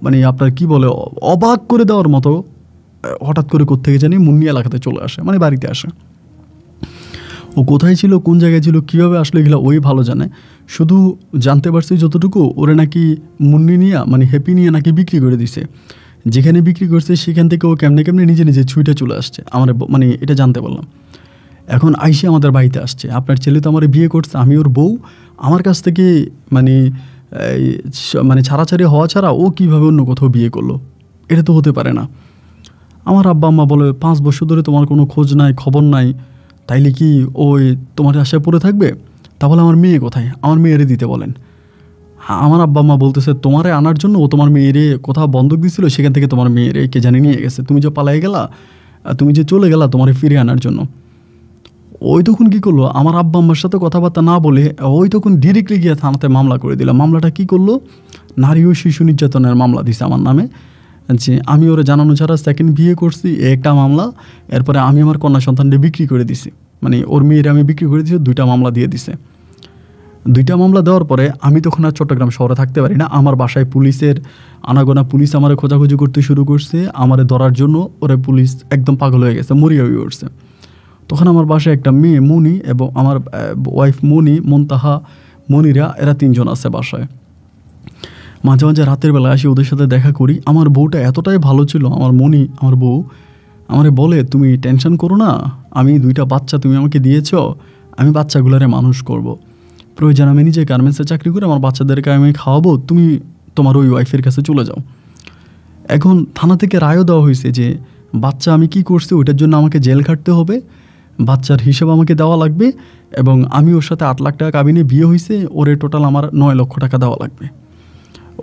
মানে আপনার কি বলে অবাক করে দেওয়ার মতো হঠাৎ করে কোত্থেকে জানি মুন্নি এলাকাতে চলে আসে, মানে বাড়িতে আসে। ও কোথায় ছিল, কোন জায়গায় ছিল, কীভাবে আসলে এগুলো ওই ভালো জানে। শুধু জানতে পারছি যতটুকু, ওরা নাকি মুন্নি নিয়ে মানে হ্যাপি নিয়ে নাকি বিক্রি করে দিছে। যেখানে বিক্রি করছে সেখান থেকে ও কেমনে কেমনে নিজে নিজে ছুটে চলে আসছে, আমার মানে এটা জানতে পারলাম। এখন আইসে আমাদের বাড়িতে আসছে, আপনার ছেলে তো আমার বিয়ে করছে, আমি ওর বউ, আমার কাছ থেকে মানে মানে ছাড়াছাড়ি হওয়া ছাড়া ও কীভাবে অন্য কোথাও বিয়ে করলো, এটা তো হতে পারে না। আমার আব্বা আম্মা বলে 5 বছর ধরে তোমার কোনো খোঁজ নাই, খবর নাই, তাইলে কি ওই তোমার আশায় পড়ে থাকবে? তাহলে আমার মেয়ে কোথায়, আমার মেয়েরে দিতে বলেন। আমার আব্বা আম্মা বলতেছে তোমারে আনার জন্য ও তোমার মেয়েরে কোথাও বন্ধক দিছিল, সেখান থেকে তোমার মেয়েরে কে জানি নিয়ে গেছে, তুমি যে পালাই গেলা, তুমি যে চলে গেলা তোমারে ফিরে আনার জন্য। ওই তখন কী করলো, আমার আব্বা আম্মার সাথে কথাবার্তা না বলে ওই তখন ডিরেক্টলি গিয়ে থানাতে মামলা করে দিলাম। মামলাটা কী করলো, নারী ও শিশু নির্যাতনের মামলা দিছে আমার নামে, যে আমি ওরা জানানো ছাড়া সেকেন্ড বিয়ে করছি, একটা মামলা। এরপরে আমি আমার কন্যা সন্তানকে বিক্রি করে দিছি, মানে ওর মেয়ের আমি বিক্রি করে দিয়েছি, 2টা মামলা দিয়ে দিছে। 2টা মামলা দেওয়ার পরে আমি তখন আর চট্টগ্রাম শহরে থাকতে পারি না। আমার বাসায় পুলিশের আনাগোনা, পুলিশ আমার খোঁজাখুঁজি করতে শুরু করছে, আমারে ধরার জন্য। ওরা পুলিশ একদম পাগল হয়ে গেছে, মরিয়া হয়ে উঠছে। তখন আমার বাসায় একটা মেয়ে মনি এবং আমার ওয়াইফ মনি, মুনতাহা, মনিরা, এরা 3 জন আছে বাসায়। মাঝে মাঝে রাতের বেলা আসি, ওদের সাথে দেখা করি। আমার বউটা এতটাই ভালো ছিল, আমার মনি, আমার বউ আমারে বলে তুমি টেনশন করো না, আমি 2টা বাচ্চা তুমি আমাকে দিয়েছ, আমি বাচ্চাগুলারে মানুষ করব। প্রয়োজন আমি নিজে গার্মেন্টসে চাকরি করে আমার বাচ্চাদেরকে আমি খাওয়াবো, তুমি তোমার ওই ওয়াইফের কাছে চলে যাও। এখন থানা থেকে রায়ও দেওয়া হয়েছে যে বাচ্চা আমি কি করছি ওইটার জন্য আমাকে জেল খাটতে হবে, বাচ্চার হিসাব আমাকে দেওয়া লাগবে, এবং আমি ওর সাথে 8 লাখ টাকা কাবিনে বিয়ে হয়েছে, ওরে টোটাল আমার 9 লক্ষ টাকা দেওয়া লাগবে।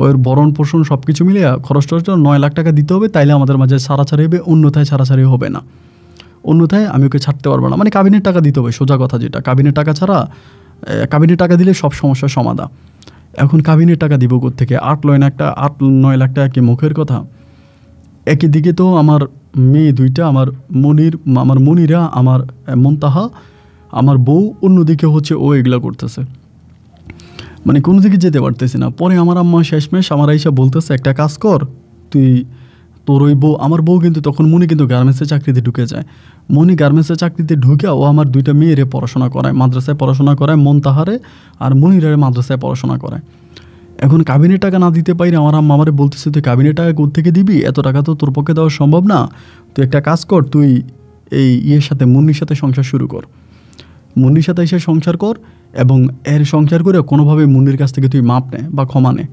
ওর ভরণ পোষণ সব কিছু মিলে খরচ টরচটা 9 লাখ টাকা দিতে হবে, তাইলে আমাদের মাঝে ছাড়াছাড়ি হবে, অন্যথায় ছাড়াছাড়ি হবে না, অন্যথায় আমি ওকে ছাড়তে পারবো না। মানে কাবিনের টাকা দিতে হবে, সোজা কথা যেটা। কাবিনের টাকা ছাড়া, কাবিনের টাকা দিলে সব সমস্যার সমাধান। এখন কাবিনের টাকা দিব কোত্থেকে? 8-9 লাখ টাকা কি মুখের কথা? একই দিকে তো আমার মেয়ে 2টা, আমার মনিরা, আমার মুনতাহা, আমার বউ, অন্যদিকে হচ্ছে ও এগুলা করতেছে, মানে কোনো দিকে যেতে পারতেছি না। পরে আমার আম্মা শেষমেশ আমার আইসা বলতেছে একটা কাজ কর, তুই তোর ওই বউ, আমার বউ কিন্তু তখন মনি কিন্তু গার্মেন্টসের চাকরিতে ঢুকে যায়। মনি গার্মেন্টসের চাকরিতে ঢুকে ও আমার 2টা মেয়েরে পড়াশোনা করায়, মাদ্রাসায় পড়াশোনা করায়, মুনতাহারে আর মনিরারে মাদ্রাসায় পড়াশোনা করায়। এখন কাবিনের টাকা না দিতে পারি, আমার আম্মা আমারে বলতেছে তুই কাবিনের টাকা কোত্থেকে দিবি, এত টাকা তো তোর পক্ষে দেওয়া সম্ভব না, তুই একটা কাজ কর, তুই এই সাথে মুন্নির সাথে সংসার শুরু কর, মুন্নির সাথে এসে সংসার কর, এবং এর সংসার করে কোনোভাবে মুন্নির কাছ থেকে তুই মাপ নে বা ক্ষমা নে।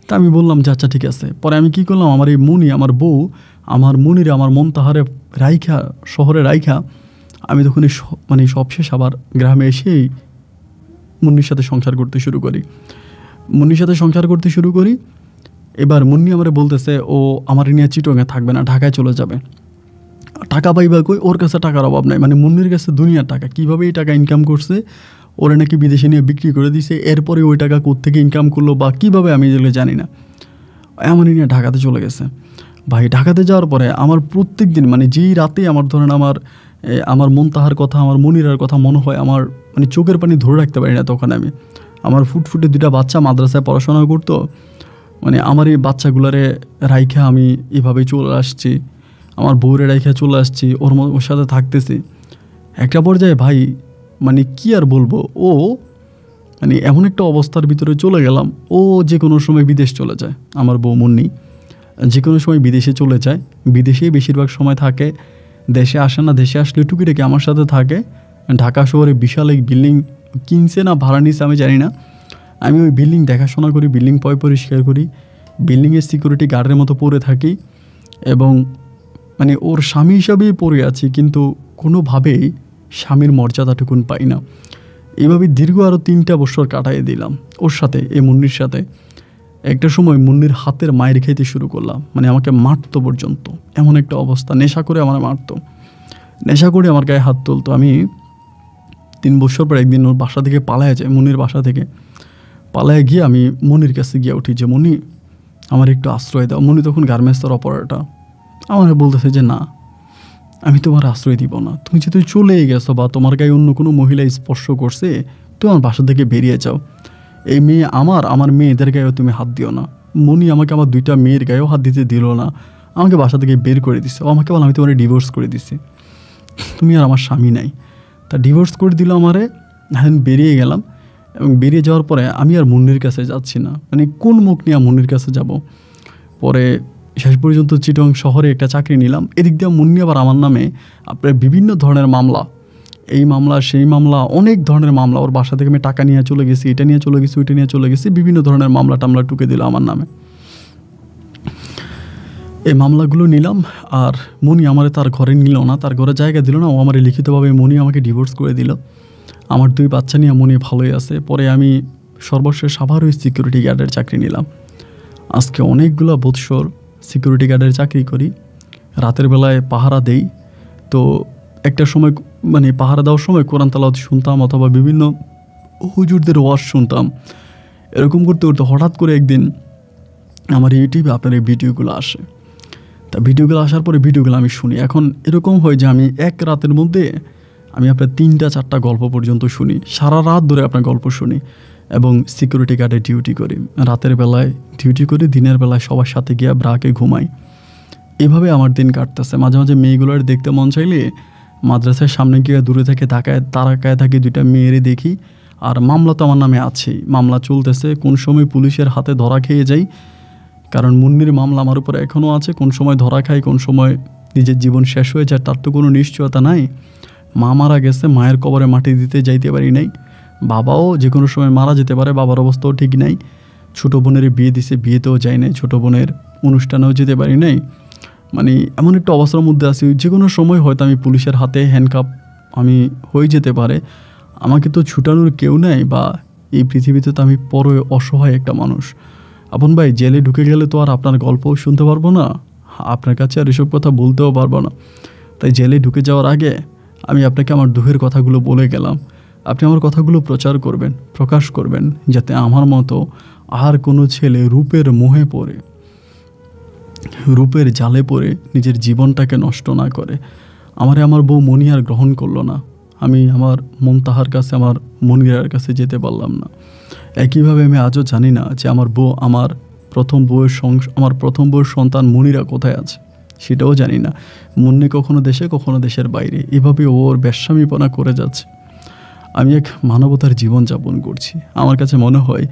তা আমি বললাম যে আচ্ছা ঠিক আছে। পরে আমি কী করলাম, আমার এই মুনি, আমার বউ, আমার মুনিরে, আমার মুনতাহারে রাইখা, শহরে রাইখা, আমি তখন মানে সবশেষ আবার গ্রামে এসেই মুন্নির সাথে সংসার করতে শুরু করি। এবার মুন্নি আমারে বলতেছে ও আমার নিয়ে চিটংয়ে থাকবে না, ঢাকায় চলে যাবে। টাকা পাইবা কই, ওর কাছে টাকার অভাব নাই, মানে মুন্নির কাছে দুনিয়ার টাকা। কীভাবে এই টাকা ইনকাম করছে, ওরা নাকি বিদেশে নিয়ে বিক্রি করে দিছে, এরপরে ওই টাকা কোত্থেকে ইনকাম করলো বা কীভাবে আমি এগুলো জানি না, এমন নিয়ে ঢাকাতে চলে গেছে। ভাই ঢাকাতে যাওয়ার পরে আমার প্রত্যেক দিন, মানে যেই রাতে আমার ধরেন আমার মুনতাহার কথা, আমার মনিরার কথা মনে হয়, আমার মানে চোখের পানি ধরে রাখতে পারি না। তখন আমার ফুটফুটে 2টা বাচ্চা মাদ্রাসায় পড়াশোনা করতো, মানে আমার এই বাচ্চাগুলারে রাইখা আমি এভাবেই চলে আসছি, আমার বউরে রাইখা চলে আসছি, ওর সাথে থাকতেছি। একটা পর্যায়ে ভাই মানে কি আর বলবো, ও মানে এমন একটা অবস্থার ভিতরে চলে গেলাম, ও যে কোনো সময় বিদেশ চলে যায়। আমার বউ মুন্নি যে কোনো সময় বিদেশে চলে যায়, বিদেশেই বেশিরভাগ সময় থাকে, দেশে আসে না। দেশে আসলে টুকিটাকি আমার সাথে থাকে। ঢাকা শহরে বিশাল এক বিল্ডিং কিনছে না ভাড়া নিচ্ছে আমি জানি না, আমি ওই বিল্ডিং দেখাশোনা করি, বিল্ডিং পরিষ্কার করি, বিল্ডিংয়ের সিকিউরিটি গার্ডের মতো পড়ে থাকি, এবং মানে ওর স্বামী হিসাবেই পড়ে আছি, কিন্তু কোনোভাবেই স্বামীর মর্যাদাটুকুন পাই না। এইভাবে দীর্ঘ আরও 3টা বছর কাটাইয়ে দিলাম ওর সাথে, এই মুন্নির সাথে। একটা সময় মুন্নির হাতের মায়ের খেতে শুরু করলাম, মানে আমাকে মারতো পর্যন্ত, এমন একটা অবস্থা। নেশা করে আমার মারতো, নেশা করে আমার গায়ে হাত তুলতো। আমি 3 বছর পর একদিন ওর বাসা থেকে পালায় যায়, মুন্নির বাসা থেকে পালায় গিয়ে আমি মনির কাছে গিয়ে উঠি যে মনি আমার একটু আশ্রয় দাও। মনি তখন গার্মেন্টসের অপারেটর। আমার বলতেছে যে না, আমি তোমার আশ্রয় দিব না, তুমি যেহেতু চলেই গেছো বা তোমার গায়ে অন্য কোনো মহিলা স্পর্শ করছে, তুমি আমার বাসা থেকে বেরিয়ে যাও। এই মেয়ে আমার মেয়েদের গায়েও তুমি হাত দিও না। মনি আমাকে আমার 2টা মেয়ের গায়েও হাত দিতে দিল না, আমাকে বাসা থেকে বের করে দিছে। ও আমাকে বলে আমি তোমার ডিভোর্স করে দিছি, তুমি আর আমার স্বামী নাই। তা ডিভোর্স করে দিল আমারে। এখন বেরিয়ে গেলাম, এবং বেরিয়ে যাওয়ার পরে আমি আর মুন্নির কাছে যাচ্ছি না, মানে কোন মুখ নিয়ে মুন্নির কাছে যাব। পরে শেষ পর্যন্ত চিটং শহরে একটা চাকরি নিলাম। এদিক দিয়ে মুন্নি আবার আমার নামে আপনার বিভিন্ন ধরনের মামলা, এই মামলা সেই মামলা, অনেক ধরনের মামলা। ওর বাসা থেকে আমি টাকা নিয়ে চলে গেছি, এটা নিয়ে চলে গেছি, ওইটা নিয়ে চলে গেছি, বিভিন্ন ধরনের মামলা টামলা টুকে দিল আমার নামে। এই মামলাগুলো নিলাম। আর মনি আমারে তার ঘরে নিল না, তার ঘরে জায়গা দিল না। ও আমার লিখিতভাবে মনি আমাকে ডিভোর্স করে দিল। আমার 2 বাচ্চা নিয়ে মনি ভালোই আছে। পরে আমি সর্বশেষ আবারও সিকিউরিটি গার্ডের চাকরি নিলাম। আজকে অনেকগুলো বৎসর সিকিউরিটি গার্ডের চাকরি করি, রাতের বেলায় পাহারা দেই। তো একটা সময় মানে পাহারা দেওয়ার সময় কোরআন তেলাওয়াত শুনতাম, অথবা বিভিন্ন হুজুরদের ওয়াজ শুনতাম। এরকম করতে করতে হঠাৎ করে একদিন আমার ইউটিউবে আপনার এই ভিডিওগুলো আসে। তা ভিডিওগুলো আসার পরে ভিডিওগুলো আমি শুনি। এখন এরকম হয় যে আমি এক রাতের মধ্যে আমি আপনার 3টা-4টা গল্প পর্যন্ত শুনি, সারা রাত ধরে আপনার গল্প শুনি। এবং সিকিউরিটি গার্ডে ডিউটি করি, রাতের বেলায় ডিউটি করি, দিনের বেলায় সবার সাথে গিয়ে ব্রাকে ঘুমাই। এভাবে আমার দিন কাটতেছে। মাঝে মাঝে মেয়েগুলোর দেখতে মন চাইলে মাদ্রাসার সামনে গিয়ে দূরে থেকে তাকায় থাকি, 2টা মেয়েরে দেখি। আর মামলা তো আমার নামে আছেই, মামলা চলতেছে। কোন সময় পুলিশের হাতে ধরা খেয়ে যাই, কারণ মুন্নির মামলা আমার উপরে এখনও আছে। কোন সময় ধরা খাই, কোন সময় নিজের জীবন শেষ হয়ে যায়, তার তো কোনো নিশ্চয়তা নাই। মা মারা গেছে, মায়ের কবরে মাটি দিতে যাইতে পারি নাই। বাবাও যে কোনো সময় মারা যেতে পারে, বাবার অবস্থাও ঠিক নাই। ছোটো বোনের বিয়ে দিছে, বিয়েতেও যাই নাই, ছোটো বোনের অনুষ্ঠানেও যেতে পারি নাই। মানে এমন একটা অবস্থার মধ্যে আছি, যে কোনো সময় হয়তো আমি পুলিশের হাতে হ্যান্ডকাপ আমি হয়ে যেতে পারে। আমাকে তো ছুটানোর কেউ নাই, বা এই পৃথিবীতে তো আমি পরে অসহায় একটা মানুষ। আপন ভাই, জেলে ঢুকে গেলে তো আর আপনার গল্পও শুনতে পারবো না, আপনার কাছে আর এসব কথা বলতেও পারবো না। তাই জেলে ঢুকে যাওয়ার আগে আমি আপনাকে আমার দুঃখের কথাগুলো বলে গেলাম। আপনি আমার কথাগুলো প্রচার করবেন, প্রকাশ করবেন, যাতে আমার মতো আর কোনো ছেলে রূপের মোহে পড়ে, রূপের জালে পড়ে নিজের জীবনটাকে নষ্ট না করে। আমার বউ মনি আর গ্রহণ করলো না, আমি আমার মমতাহার কাছে, আমার মনিরার কাছে যেতে পারলাম না। একইভাবে আমি আজও জানি না যে আমার প্রথম বউয়ের সন্তান মনিরা কোথায় আছে, সেটাও জানি না। মুন্নি কখনো দেশে, কখনো দেশের বাইরে, এভাবে ওর বেশ্যামিপনা করে যাচ্ছে। আমি এক মানবতার জীবনযাপন করছি। আমার কাছে মনে হয়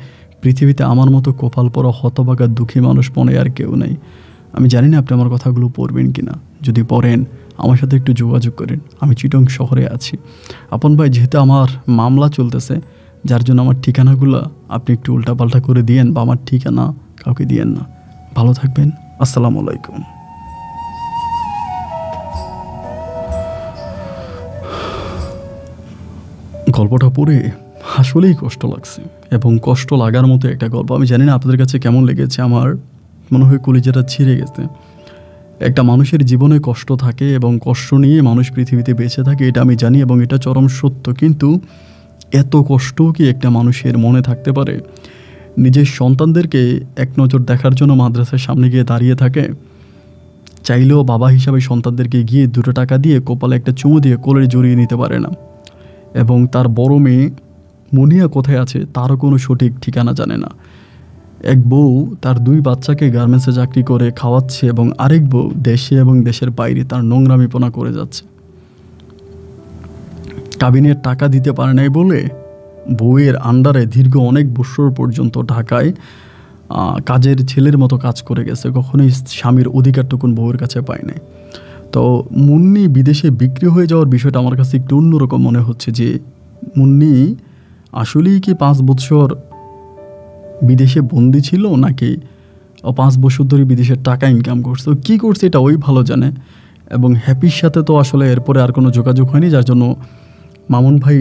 পৃথিবীতে আমার মতো কপাল পরা হতভাগা দুঃখী মানুষ মনে আর কেউ নেই। আমি জানি না আপনি আমার কথাগুলো পড়বেন কি না। যদি পড়েন আমার সাথে একটু যোগাযোগ করেন। আমি চিটং শহরে আছি। আপন ভাই, যেহেতু আমার মামলা চলতেছে, যার জন্য আমার ঠিকানাগুলো আপনি একটু উল্টাপাল্টা করে দিয়েন, বা আমার ঠিকানা কাউকে দিয়েন না। ভালো থাকবেন। আসসালামু আলাইকুম। গল্পটা পড়ে আসলেই কষ্ট লাগছে, এবং কষ্ট লাগার মতো একটা গল্প। আমি জানি না আপনাদের কাছে কেমন লেগেছে। আমার মনে হয় কলিজাটা ছিঁড়ে গেছে। একটা মানুষের জীবনে কষ্ট থাকে, এবং কষ্ট নিয়ে মানুষ পৃথিবীতে বেঁচে থাকে, এটা আমি জানি, এবং এটা চরম সত্য। কিন্তু এত কষ্টও কি একটা মানুষের মনে থাকতে পারে? নিজের সন্তানদেরকে এক নজর দেখার জন্য মাদ্রাসার সামনে গিয়ে দাঁড়িয়ে থাকে, চাইলেও বাবা হিসাবে সন্তানদেরকে গিয়ে 2 টাকা দিয়ে কপালে একটা চুমু দিয়ে কোলে জড়িয়ে নিতে পারে না। এবং তার বড় মেয়ে মুনিয়া কোথায় আছে তারও কোনো সঠিক ঠিকানা জানে না। এক বউ তার 2 বাচ্চাকে গার্মেন্টসে চাকরি করে খাওয়াচ্ছে, এবং আরেক বউ দেশে এবং দেশের বাইরে তার নোংরামিপনা করে যাচ্ছে। কাবিনের টাকা দিতে পারে নাই বলে বউয়ের আন্ডারে দীর্ঘ অনেক বছর পর্যন্ত ঢাকায় কাজের ছেলের মতো কাজ করে গেছে, কখনোই স্বামীর অধিকারটুকুন বউয়ের কাছে পায় নাই। তো মুন্নি বিদেশে বিক্রি হয়ে যাওয়ার বিষয়টা আমার কাছে একটু অন্যরকম মনে হচ্ছে, যে মুন্নি আসলেই কি 5 বছর বিদেশে বন্দি ছিল, নাকি 5 বছর ধরে বিদেশের টাকা ইনকাম করছে, কী করছে এটা ওই ভালো জানে। এবং হ্যাপির সাথে তো আসলে এরপরে আর কোনো যোগাযোগ হয়নি, যার জন্য মামুন ভাই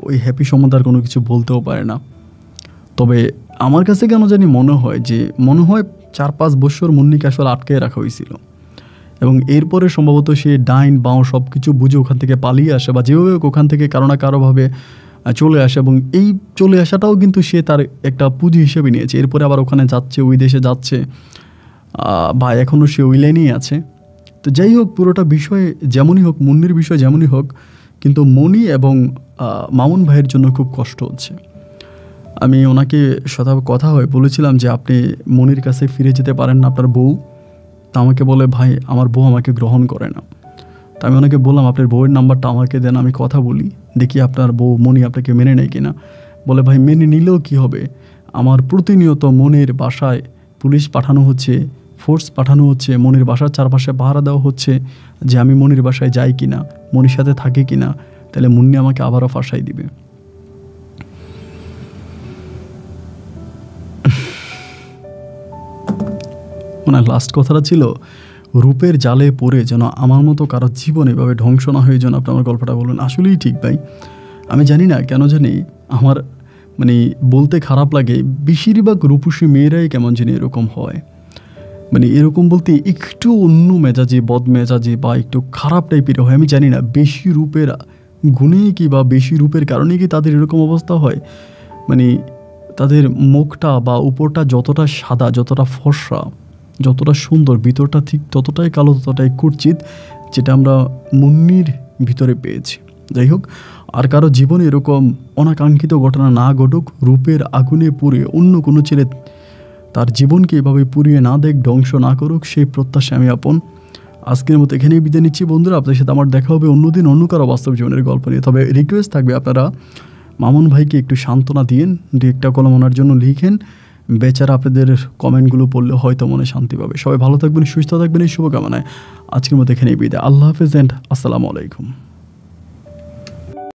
ওই হ্যাপি সম্বন্ধে আর কোনো কিছু বলতেও পারে না। তবে আমার কাছে কেন জানি মনে হয় 4-5 বছর মুন্নিকে আসলে আটকে রাখা হয়েছিল, এবং এরপরে সম্ভবত সে ডাইন বাঁ সব কিছু বুঝে ওখান থেকে পালিয়ে আসে, বা যেভাবে হোক ওখান থেকে কারো না কারোভাবে চলে আসে, এবং এই চলে আসাটাও কিন্তু সে তার একটা পুঁজি হিসেবে নিয়েছে। এরপরে আবার ওখানে যাচ্ছে, ওই দেশে যাচ্ছে, বা এখনও সে ওই লাইনেই আছে। তো যাই হোক, পুরোটা বিষয় যেমনই হোক, মুন্নির বিষয় যেমনই হোক, কিন্তু মনি এবং মামুন ভাইয়ের জন্য খুব কষ্ট হচ্ছে। আমি ওনাকে কথা হয়ে বলেছিলাম যে আপনি মনির কাছে ফিরে যেতে পারেন না, আপনার বউ। তা আমাকে বলে, ভাই আমার বউ আমাকে গ্রহণ করে না। তা আমি ওনাকে বললাম, আপনার বউয়ের নাম্বারটা আমাকে দেন, আমি কথা বলি, দেখি আপনার বউ মনি আপনাকে মেনে নেয় কিনা। বলে, ভাই মেনে নিলেও কি হবে, আমার প্রতিনিয়ত মনির বাসায় পুলিশ পাঠানো হচ্ছে, ফোর্স পাঠানো হচ্ছে, মনির বাসার চারপাশে পাহারা দেওয়া হচ্ছে যে আমি মনির বাসায় যাই কিনা, মনির সাথে থাকি কিনা, তাহলে মুন্নি আমাকে আবারও ফাঁসাই দিবে। ওনার লাস্ট কথাটা ছিল, রূপের জালে পড়ে যেন আমার মতো কারো জীবন এভাবে ধ্বংস না হয়ে যেন আপনি আমার গল্পটা বলুন। আসলেই ঠিক ভাই, আমি জানি না কেন জানি আমার বলতে খারাপ লাগে, বেশিরভাগ রূপসী মেয়েরাই কেমন জানি এরকম হয়। এরকম বলতে একটু অন্য মেজাজে, বদমেজাজে বা একটু খারাপ টাইপের হয়। আমি জানি না বেশি রূপের গুণে কি বা বেশি রূপের কারণে কি তাদের এরকম অবস্থা হয়। তাদের মুখটা বা উপরটা যতটা সাদা, যতটা ফর্সা, যতটা সুন্দর, ভিতরটা ঠিক ততটাই কালো, ততটাই কুৎসিত, যেটা আমরা মুন্নির ভিতরে পেয়েছি। যাই হোক, আর কারো জীবনে এরকম অনাকাঙ্ক্ষিত ঘটনা না ঘটুক, রূপের আগুনে পুড়ে অন্য কোনো ছেলে তার জীবনকে এভাবে পুড়িয়ে না দেখ, ধ্বংস না করুক, সেই প্রত্যাশা আমি আপন আজকের মতো এখানেই বিদায় নিচ্ছি। বন্ধুরা, আপনাদের সাথে আমার দেখা হবে অন্যদিন অন্য কারো বাস্তব জীবনের গল্প নিয়ে। তবে রিকোয়েস্ট থাকবে, আপনারা মামুন ভাইকে একটু সান্ত্বনা দিয়েন, দু একটা কলম ওনার জন্য লিখেন। বেচারা আপনাদের কমেন্টগুলো পড়লে হয়তো মনে শান্তি পাবে। সবাই ভালো থাকবেন, সুস্থ থাকবেন, এই শুভকামনায় আজকের মতো এখানেই বিদায়। আল্লাহ হাফেজ অ্যান্ড আসসালামু আলাইকুম।